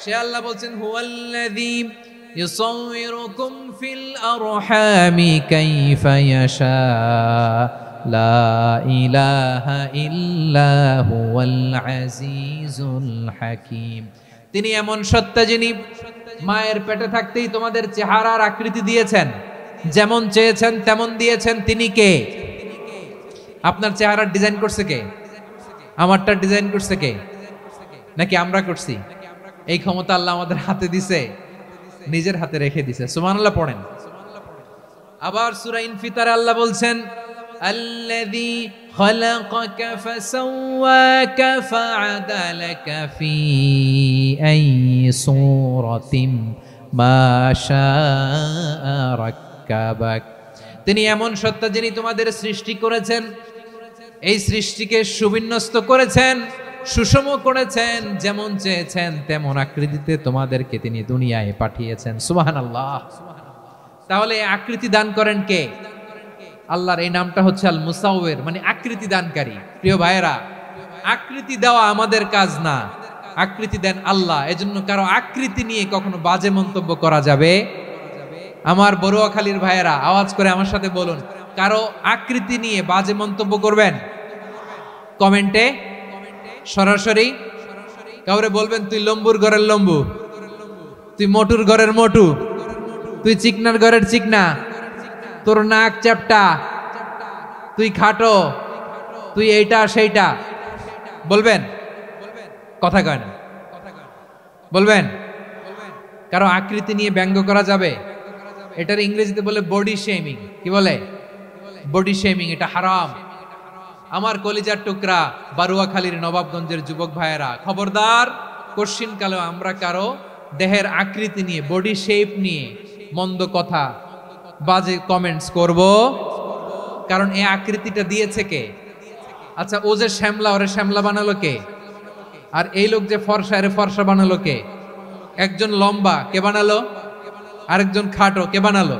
সে আল্লাহ বলছেন হুয়াল্লাযী ইউসাউইরুকুম ফিল আরহামি কাইফা ইয়াশা লা ইলাহা ইল্লা হুয়াল আজিজুল হাকীম। তিনি এমন সত্তা যিনি মায়ের পেটে থাকতেই তোমাদের চেহারার আকৃতি দিয়েছেন, যেমন চেয়েছেন তেমন দিয়েছেন। তিনি কে? আপনার চেহারার ডিজাইন করছে কে? আমারটা ডিজাইন করছে কে? নাকি আমরা করছি? এই ক্ষমতা আল্লাহ আমাদের হাতে দিছে, নিজের হাতে রেখে দিছে। সুবহানাল্লাহ পড়েন। আবার সূরা ইনফিতারে আল্লাহ বলছেন আল্লাযী খালাকাকা ফাসাওয়াকা ফাআদালাকা ফি আইয়ি সূরাতিন মা শাআ রাক্কাবাক। তিনি এমন সত্তা যিনি তোমাদের সৃষ্টি করেছেন, এই সৃষ্টিকে সুবিন্যস্ত করেছেন, সুষম করেছেন, যেমন চেয়েছেন তেমন আকৃতিতে তোমাদেরকে তিনি দুনিয়ায় পাঠিয়েছেন। সুবহানাল্লাহ। তাহলে আকৃতি দান করেন কে? আল্লাহর এই নামটা হচ্ছে আল মুসাওয়ির, মানে আকৃতি দানকারী। প্রিয় ভাইয়েরা, আকৃতি দেওয়া আমাদের কাজ না, আকৃতি দেন আল্লাহ। এজন্য কারো আকৃতি নিয়ে কখনো বাজে মন্তব্য করা যাবে? আমার বড়ুয়াখালীর ভাইয়েরা আওয়াজ করে আমার সাথে বলুন, কারো আকৃতি নিয়ে বাজে মন্তব্য করবেন? কমেন্টে সরাসরি কাউরে বলবেন তুই লম্বুর ঘরের লম্বু, তুই মোটুর ঘরের মোটু, তুই চিকনার ঘরের চিকনা, তোর নাক চ্যাপটা, তুই খাটো, তুই এইটা সেইটা বলবেন? কথা কয় না, বলবেন? কারো আকৃতি নিয়ে ব্যঙ্গ করা যাবে? এটার ইংরেজিতে বলে বডি শেমিং। কি বলে? Body shaming. এটা হারাম। আমার কলিজার টুকরা বারুয়াখালীর নবাবগঞ্জের যুবক ভাইয়েরা, খবরদার, কোশ্চিন কালেও আমরা কারো দেহের আকৃতি নিয়ে, বডি শেপ নিয়ে মন্দ কথা, বাজে কমেন্টস করব? কারণ এই আকৃতিটা দিয়েছে কে? আচ্ছা, ও যে শ্যামলা, ওরে শ্যামলা বানালো কে? আর এই লোক যে ফর্সা, এর ফর্সা বানালো কে? একজন লম্বা, কে বানালো? আরেকজন খাটো, কে বানালো?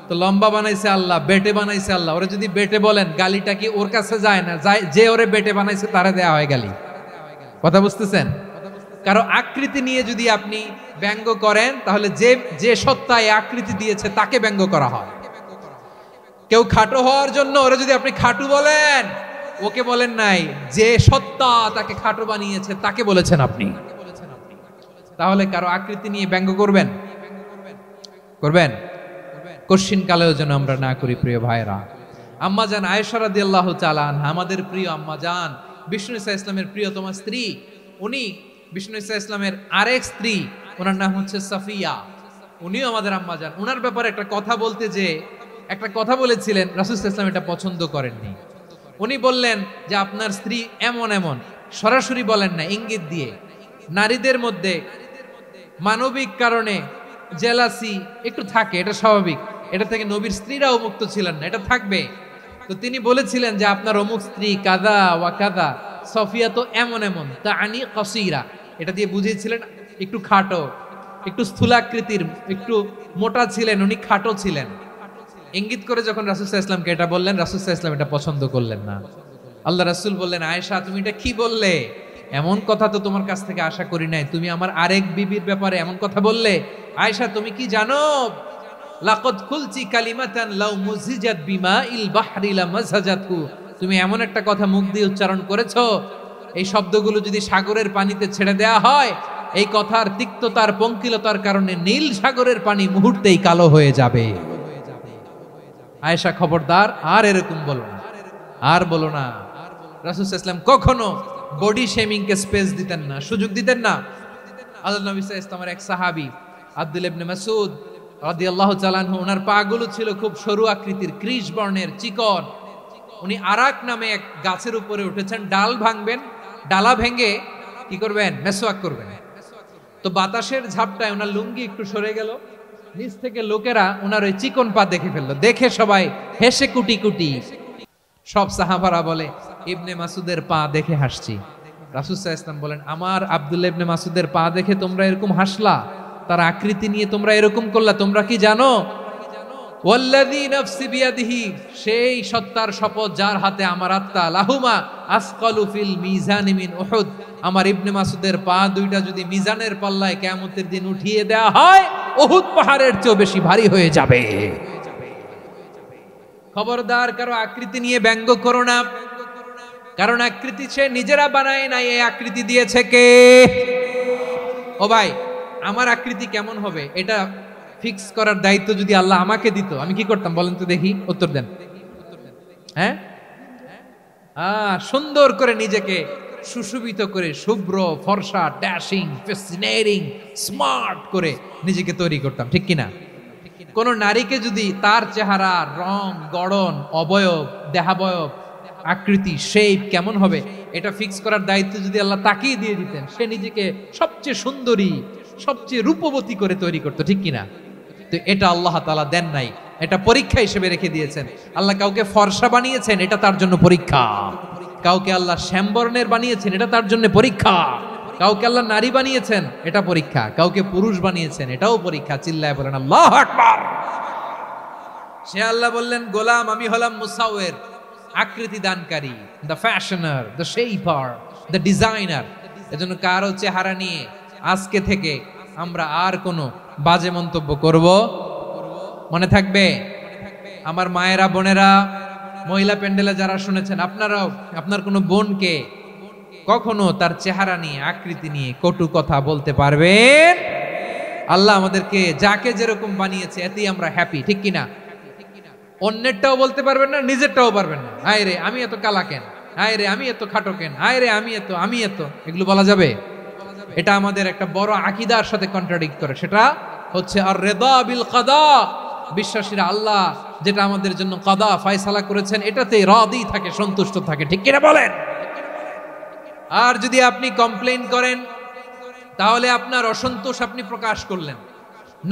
তো লম্বা বানাইছে আল্লাহ, বেটে বানাইছে আল্লাহ। ওরে যদি বেটে বলেন, গালিটা কি ওর কাছে যায় না? যায়। যে ওরে বেটে বানাইছে তারে দেয়া হয় গালি। কথা বুঝতেছেন? কারো আকৃতি নিয়ে যদি আপনি ব্যঙ্গ করেন, তাহলে যে যে সত্তা এই আকৃতি দিয়েছে তাকে ব্যঙ্গ করা হয়। কেউ খাটো হওয়ার জন্য ওরে যদি আপনি খাটু বলেন, ওকে বলেন নাই, যে সত্তা তাকে খাটো বানিয়েছে তাকে বলেছেন আপনি। তাহলে কারো আকৃতি নিয়ে ব্যঙ্গ করবেন? করবেন? কশ্চিন কালেও যেন আমরা না করি প্রিয় ভাইরা। আম্মাজান আয়েশা রাদিয়াল্লাহু তাআলা আনহা, আমাদের প্রিয় আম্মাজান, বিষ্ণু ঈসা ইসলামের প্রিয়তমা স্ত্রী, উনি বিষ্ণু ঈসা ইসলামের আরেক স্ত্রী, ওনার নাম হচ্ছে সাফিয়া, উনিও আমাদের আম্মাজান। ওনার ব্যাপারে একটা কথা বলতে যে একটা কথা বলেছিলেন, রাসূল সাল্লাল্লাহু আলাইহি ওয়াসাল্লাম এটা পছন্দ করেননি। উনি বললেন যে আপনার স্ত্রী এমন এমন, সরাসরি বলেন না, ইঙ্গিত দিয়ে। নারীদের মধ্যে মানবিক কারণে জেলাসি একটু থাকে, এটা স্বাভাবিক, এটা থেকে নবীর স্ত্রীরাও মুক্ত ছিলেন না, এটা থাকবে। তো তিনি বলেছিলেন যে আপনার অমুক স্ত্রী কাদা ওয়া কাদা, সফিয়া তো এমন এমন, তা আনি কসিরা, এটা দিয়ে বুঝিয়েছিলেন একটু খাটো, একটু স্থূলাকৃতির, একটু মোটা ছিলেন, উনি খাটো ছিলেন। ইঙ্গিত করে যখন রাসূল সাল্লাল্লাহু আলাইহি ওয়াসাল্লামকে এটা বললেন, রাসূল সাল্লাল্লাহু আলাইহি ওয়াসাল্লাম এটা পছন্দ করলেন না। আল্লাহ রাসূল বললেন, আয়েশা তুমি এটা কি বললে? এমন কথা তো তোমার কাছ থেকে আশা করি নাই, তুমি আমার আরেক বিবির ব্যাপারে এমন কথা বললে। আয়েশা তুমি কি জানো, লাকাদ কুলতি কালিমাতান লাউ মুজিজাত বিমাইল বাহরি লামাজাজাতহু, তুমি এমন একটা কথা মুখ দিয়ে উচ্চারণ করেছো, এই শব্দগুলো যদি সাগরের পানিতে ছেড়ে দেয়া হয়, এই কথার তিক্ততার পঙ্কিলতার কারণে নীল সাগরের পানি মুহূর্তেই কালো হয়ে যাবে। আয়েশা খবরদার, আর এরকম বলো না, আর বলো না। রাসূল সাল্লাল্লাহু আলাইহি ওয়াসাল্লাম কখনো বডি শেমিং কে স্পেস দিতেন না, সুযোগ দিতেন না। আল্লাহ নবী সাল্লাল্লাহু আলাইহি ওয়াসাল্লামের এক সাহাবী আব্দুল্লাহ ইবনে মাসউদ রাদিয়াল্লাহু তাআলা আনহু, ওনার পাগুলো ছিল খুব সরু আকৃতির, কৃষ বর্ণের, চিকন। উনি আরাক নামে এক গাছের উপরে উঠেছেন, ডাল ভাঙবেন, ডালা ভেঙে কি করবেন, মেসওয়াক করবেন। তো বাতাসের ঝাপটায় ওনার লুঙ্গি একটু সরে গেল, নিচ থেকে লোকেরা ওনার ওই চিকন পা দেখে ফেললো, দেখে সবাই হেসে কুটি কুটি। সব সাহাবারা বলে ইবনে মাসুদের পা দেখে হাসছি। রাসূল সাল্লাল্লাহু আলাইহি ওয়াসাল্লাম বলেন, আমার আব্দুল্লাহ ইবনে মাসুদের পা দেখে তোমরা এরকম হাসলা, তার আকৃতি নিয়ে তোমরা এরকম করলা, তোমরা কি জানো? ওয়াল্লাযী নাফসি বিয়াদিহি, সেই সত্তার শপথ যার হাতে আমার আত্মা, লাহুমা আসকালু ফিল মিজানি মিন উহুদ, আমার ইবনে মাসুদের পা দুইটা যদি মিজানের পাল্লায় কিয়ামতের দিন উঠিয়ে দেয়া হয়, উহুদ পাহাড়ের চেয়ে বেশি ভারী হয়ে যাবে। খবরদার কারো আকৃতি নিয়ে ব্যঙ্গ করো না, কারণ আকৃতি সে নিজেরা বানায় নাই, এই আকৃতি দিয়েছে কে? ও ভাই, আমার আকৃতি কেমন হবে এটা ফিক্স করার দায়িত্ব যদি আল্লাহ আমাকে দিত, আমি কি করতাম বলেন তো দেখি, উত্তর দেন। হ্যাঁ, সুন্দর করে নিজেকে সুশোভিত করে, শুভ্র ফর্সা, ড্যাশিং, ফ্যাসিনেটিং, স্মার্ট করে নিজেকে তৈরি করতাম, ঠিক কিনা? কোন নারীকে যদি তার চেহারা, রং, গড়ন, অবয়ব, দেহাবয়ব, আকৃতি, শেপ কেমন হবে এটা ফিক্স করার দায়িত্ব যদি আল্লাহ তাকেই দিয়ে দিতেন, সে নিজেকে সবচেয়ে সুন্দরী, সবচেয়ে রূপবতী করে তৈরি করতো, ঠিক কিনা? তো এটা আল্লাহ তাআলা দেন নাই, এটা পরীক্ষা হিসেবে রেখে দিয়েছেন। আল্লাহ কাউকে ফর্সা বানিয়েছেন, এটা তার জন্য পরীক্ষা। কাউকে আল্লাহ শ্যামবর্ণের বানিয়েছেন, এটা তার জন্য পরীক্ষা। কাউকে আল্লাহ নারী বানিয়েছেন, এটা পরীক্ষা। কাউকে পুরুষ বানিয়েছেন, এটাও পরীক্ষা। চিল্লায় বলেন আল্লাহু আকবার। সে আল্লাহ বললেন, গোলাম আমি হলাম মুসাওয়ির, আকৃতি দানকারী, the fashioner, the shaper, the designer. এজন্য কারো চেহারা নিয়ে আজকে থেকে আমরা আর কোনো বাজে মন্তব্য করব মনে থাকবে। আমার মায়েরা, বোনেরা, মহিলা প্যান্ডেলে যারা শুনেছেন, আপনারাও আপনার কোনো বোনকে কখনো তার চেহারা নিয়ে, আকৃতি নিয়ে কটু কথা বলতে পারবেন? আল্লাহ আমাদেরকে যাকে যেরকম বানিয়েছে এতেই আমরা হ্যাপি, ঠিক কিনা? অন্যেরটাও বলতে পারবেন না, নিজেরটাও পারবেন না। হায় রে আমি এত কালা কেন, হায় রে আমি এত খাটো কেন, হায় রে আমি এত, এগুলো বলা যাবে? এটা আমাদের একটা বড় আকীদার সাথে কন্ট্রাডিক্ট করে। সেটা হচ্ছে আর রিদা বিল কাদা, বিশ্বাসীরা আল্লাহ যেটা আমাদের জন্য কাদা ফয়সালা করেছেন এটাতে রাদি থাকে, সন্তুষ্ট থাকে, ঠিক কিনা বলেন? আর যদি আপনি কমপ্লেইন করেন তাহলে আপনার অসন্তোষ আপনি প্রকাশ করলেন।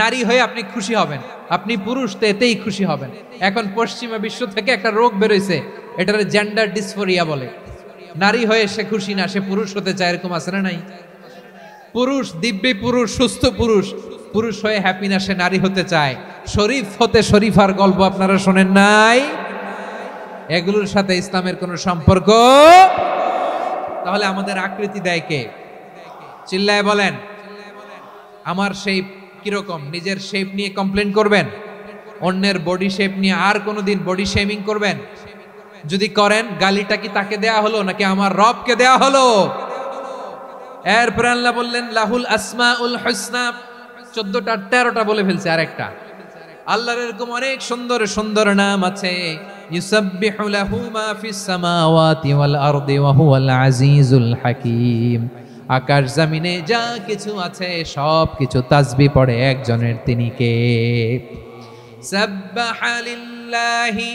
নারী হয়ে আপনি খুশি হবেন, আপনি পুরুষ তো এতেই খুশি হবেন। এখন পশ্চিমা বিশ্ব থেকে একটা রোগ বেরোইছে, এটার জেন্ডার ডিসফোরিয়া বলে। নারী হয়ে সে খুশি না, সে পুরুষ হতে চায়, এরকম আছে না নাই? পুরুষ, দিব্যি পুরুষ, সুস্থ পুরুষ, পুরুষ হয়ে হ্যাপি না, সে নারী হতে চায়। শরীফ হতে শরীফার গল্প আপনারা শোনেন নাই? এগুলোর সাথে ইসলামের কোনো সম্পর্ক? তাহলে আমাদের আকৃতি দেয় কে? চিল্লায় বলেন। আমার শেপ কিরকম, নিজের শেপ নিয়ে কমপ্লেন করবেন? অন্যের বডি শেপ নিয়ে আর কোনোদিন বডি শেমিং করবেন? যদি করেন গালিটা কি তাকে দেয়া হলো নাকি আমার রবকে দেয়া হলো? এরপর আল্লাহ বললেন লাহুল আসমাউল হুসনা, 14টা 13টা বলে ফেলছে আরেকটা। আল্লাহর এরকম অনেক সুন্দর সুন্দর নাম আছে। ইউসাব্বিহু লাহু মা ফিস সামাওয়াতি ওয়াল আরদি ওয়া হুয়াল আজিজুল হাকীম। আকাশ জমিনে যা কিছু আছে সব কিছু তাসবিহ পড়ে একজনের, তিনি কে? সাব্বাহা লিল্লাহি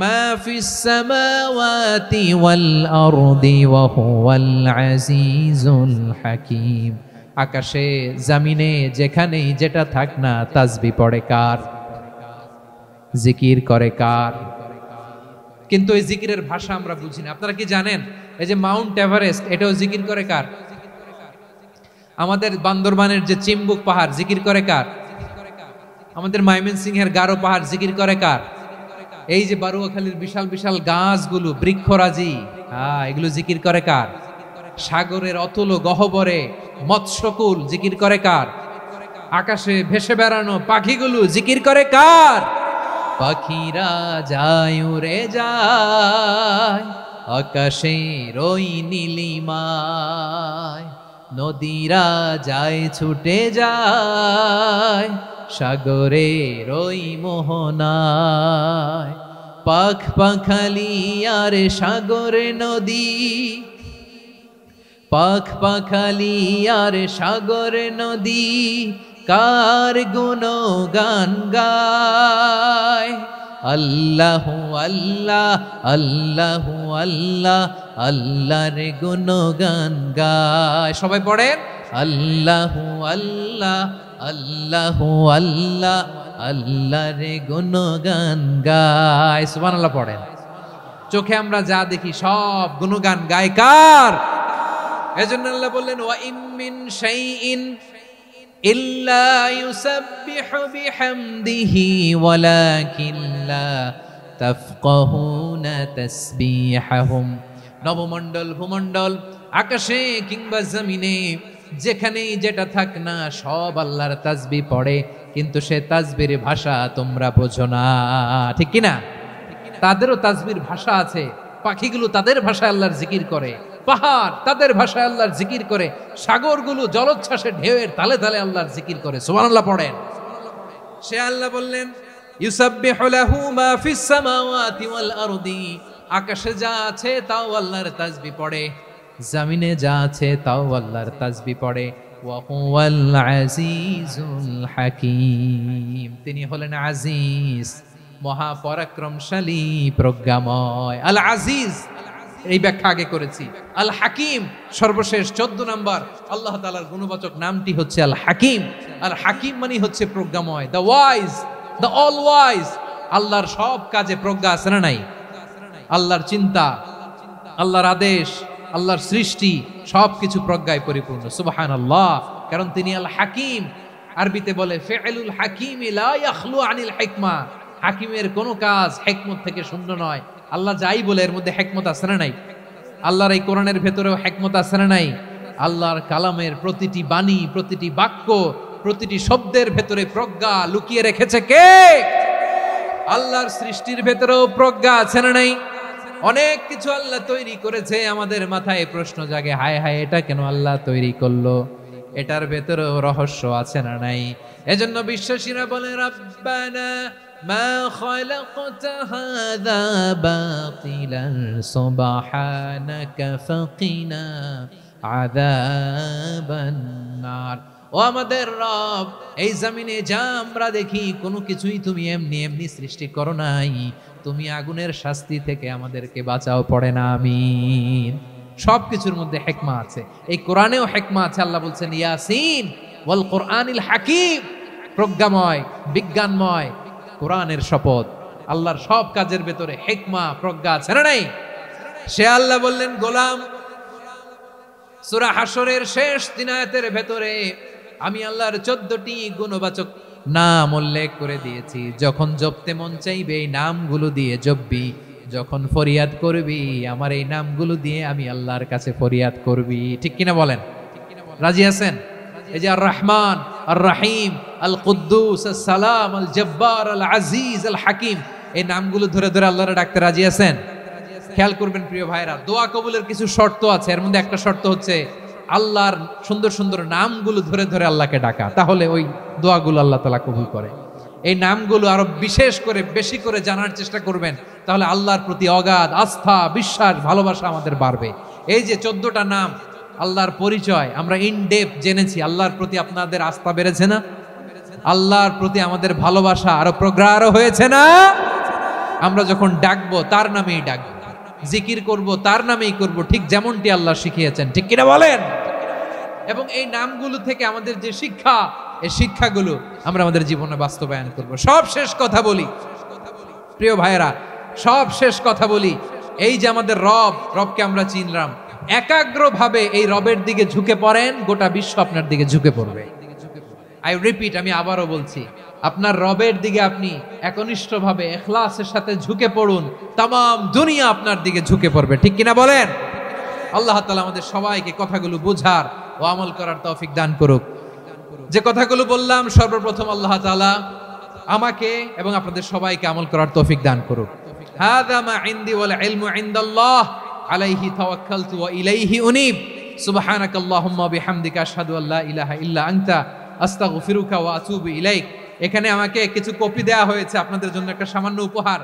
মা ফিস সামাওয়াতি ওয়াল আরদি ওয়া হুয়াল আজিজুল হাকীম। আকাশে জমিনে যেখানেই যেটা থাক না তাসবিহ পড়ে কার? জিকির করে কার? কিন্তু এই জিকিরের ভাষা আমরা বুঝি না। আপনারা কি জানেন এই যে মাউন্ট এভারেস্ট, এটাও জিকির করে কার? আমাদের বান্দরবানের যে চিম্বুক পাহাড় জিকির করে কার? আমাদের ময়মনসিংহের গারো পাহাড় জিকির করে কার? এই যে বারুয়াখালীর বিশাল বিশাল গাছগুলো বৃক্ষরাজি, এগুলো জিকির করে কার? সাগরের অতুল গহ্বরে মৎস্যকুল জিকির করে কার? আকাশে ভেসে বেড়ানো পাখিগুলো জিকির করে কার? পাখিরা যায় উড়ে যায় আকাশের ওই নীলিমায়, নদীরা যায় ছুটে যায় সাগরের ওই মোহনায়। পাখ পাখালি আর সাগরে নদী, পাখ পাখালি আর সাগরে নদী কার গুণগান গায়। আল্লাহু আল্লাহ আল্লাহু আল্লাহ আল্লাহর গুণগান গায়। সবাই পড়েন আল্লাহু আল্লাহ আল্লাহু আল্লাহ আল্লাহর গুণগান গায়। সুবহানাল্লাহ পড়েন। চোখে আমরা যা দেখি সব গুণগান গায় কার? এজন্য আল্লাহ বললেন ওয়া ইম মিন শাইইন ইল্লা ইউসাব্বিহু বিহামদিহি ওয়ালাকিন লা তাফকাহুনা তাসবিহাহুম। নবমণ্ডল ভূমণ্ডল আকাশে কিংবা জমিনে যেখানেই যেটা থাক না সব আল্লাহর তাসবিহ পড়ে, কিন্তু সে তাসবির ভাষা তোমরা বোঝো না, ঠিক কি না? তাদেরও তাসবির ভাষা আছে। পাখিগুলো তাদের ভাষায় আল্লাহর জিকির করে, পাহাড় তাদের ভাষায় আল্লাহর জিকির করে, সাগরগুলো জলোচ্ছ্বাসে ঢেউয়ের তালে তালে আল্লাহর জিকির করে। সুবহানাল্লাহ পড়েন। সে আল্লাহ বললেন ইউসাব্বিহু লাহু মা ফিস সামাওয়াতি ওয়াল আরদি, আকাশে যা আছে তাও আল্লাহর তাসবিহ পড়ে, জমিনে যা আছে তাও আল্লাহর তাসবিহ পড়ে। ওয়া হুয়াল আজিজুল হাকীম, তিনি হলেন আজিজ, মহাপরাক্রমশালী, প্রজ্ঞাময়। আল আজিজ এই ব্যাখ্যা আগে করেছি। আল হাকিম সর্বশেষ 14 নম্বর আল্লাহ তাআলার গুণবাচক নামটি হচ্ছে আল হাকিম। আল হাকিম মানে হচ্ছে প্রজ্ঞাময়, the wise, the all wise. আল্লাহর সব কাজে প্রজ্ঞা আছে না নাই? আল্লাহর চিন্তা, আল্লাহর আদেশ, আল্লাহর সৃষ্টি সবকিছু প্রজ্ঞায় পরিপূর্ণ। সুবহানাল্লাহ, কারণ তিনি আল হাকিম। আরবিতে বলে ফিআলুল হাকিম লা ইয়াখলু আনিল হিকমা, হাকিমের কোনো কাজ হিকমত থেকে শূন্য নয়। আল্লাহ যাই বলে এর মধ্যে হিকমত আছে না নাই? আল্লাহর এই কোরআনের ভেতরেও হিকমত আছে না নাই? আল্লাহর কালামের প্রতিটি বাণী, প্রতিটি বাক্য, প্রতিটি শব্দের ভেতরে প্রজ্ঞা লুকিয়ে রেখেছে কে? আল্লাহর সৃষ্টির ভেতরেও প্রজ্ঞা আছে না নাই? অনেক কিছু আল্লাহ তৈরি করেছে, আমাদের মাথায় প্রশ্ন জাগে, হায় হায় এটা কেন আল্লাহ তৈরি করলো? এটার ভেতরেও রহস্য আছে না নাই? এজন্য বিশ্বাসীরা বলে রাব্বানা মা খালাকতা হাযা বাতিলান সুবহানাকা ফাকিনা আযাবান নার। ও আমাদের রব, এই জমিনে যা আমরা দেখি কোনো কিছুই তুমি এমনি এমনি সৃষ্টি করো নাই, তুমি আগুনের শাস্তি থেকে আমাদেরকে বাঁচাও, পড়ে না আমিন। সবকিছুর মধ্যে হিকমা আছে, এই কোরআনেও হিকমা আছে। আল্লাহ বলছেন ইয়াসিন ওয়াল কোরআনিল হাকিম, প্রজ্ঞাময়, বিজ্ঞানময় কোরআনের শপথ। আল্লাহর সব কাজের ভেতরে হিকমা, প্রজ্ঞা আছে না নাই? সে আল্লাহ বললেন গোলাম, সূরা হাশরের শেষ 3 আয়াতের ভেতরে আমি আল্লাহর 14টি গুণবাচক নাম উল্লেখ করে দিয়েছি। যখন জপতে মন চাইবে এই নামগুলো দিয়ে জপবি, যখন ফরিয়াদ করবি আমার এই নামগুলো দিয়ে আমি আল্লাহর কাছে ফরিয়াদ করবি। ঠিক কিনা বলেন? রাজি আছেন? এই যে আর রহমান, আর রাহিম, আল কুদ্দুস, আস সালাম, আল জব্বার, আল আজিজ, আল হাকিম, এই নামগুলো ধরে ধরে আল্লাহর ডাকতে রাজি আছেন? খেয়াল করবেন প্রিয় ভাইরা, দোয়া কবুলের কিছু শর্ত আছে। এর মধ্যে একটা শর্ত হচ্ছে আল্লাহর সুন্দর সুন্দর নামগুলো ধরে ধরে আল্লাহকে ডাকা, তাহলে ওই দোয়াগুলো আল্লাহ তাআলা কবুল করে। এই নামগুলো আরো বিশেষ করে বেশি করে জানার চেষ্টা করবেন, তাহলে আল্লাহর প্রতি অগাধ আস্থা, বিশ্বাস, ভালোবাসা আমাদের বাড়বে। এই যে 14টা নাম আল্লাহর পরিচয় আমরা ইন ডেপথ জেনেছি, আল্লাহর প্রতি আপনাদের আস্থা বেড়েছে না? আল্লাহর প্রতি আমাদের ভালোবাসা আরো প্রগাঢ় হয়েছে না? আমরা যখন ডাকবো তার নামেই ডাকবো, জিকির করব তার নামেই করব, ঠিক যেমনটি আল্লাহ শিখিয়েছেন, ঠিক কিনা বলেন? এবং এই নামগুলো থেকে আমাদের যে শিক্ষা, এই শিক্ষাগুলো আমরা আমাদের জীবনে বাস্তবায়ন করব। সব শেষ কথা বলি প্রিয় ভাইয়েরা, সব শেষ কথা বলি, এই যে আমাদের রবকে আমরা চিনলাম, একাগ্রভাবে এই রবের দিকে ঝুঁকে পড়েন, গোটা বিশ্ব আপনার দিকে ঝুঁকে পড়বে। আই রিপিট, আমি আবারও বলছি, আপনার রবের দিকে আপনি একনিষ্ঠভাবে ইখলাসের সাথে ঝুঁকে পড়ুন, তামাম দুনিয়া আপনার দিকে ঝুঁকে পড়বে, ঠিক কিনা বলেন? আল্লাহ তাআলা আমাদের সবাইকে কথাগুলো বোঝার ও আমল করার তৌফিক দান করুক। যে কথাগুলো বললাম, সর্বপ্রথম আল্লাহ তাআলা আমাকে এবং আপনাদের সবাইকে আমল করার তৌফিক দান করুক। হাযা মা ইনদি ওয়াল ইলমু ইনদাল্লাহ আলাইহি তাওয়াক্কালতু ওয়া ইলাইহি উনীব। সুবহানাকাল্লাহুম্মা বিহামদিকা আশহাদু আল্লা ইলাহা ইল্লা আনতা আস্তাগফিরুকা ওয়া আতুবু ইলাইক। এখানে আমাকে কিছু কপি দেয়া হয়েছে আপনাদের জন্য, একটা সামান্য উপহার।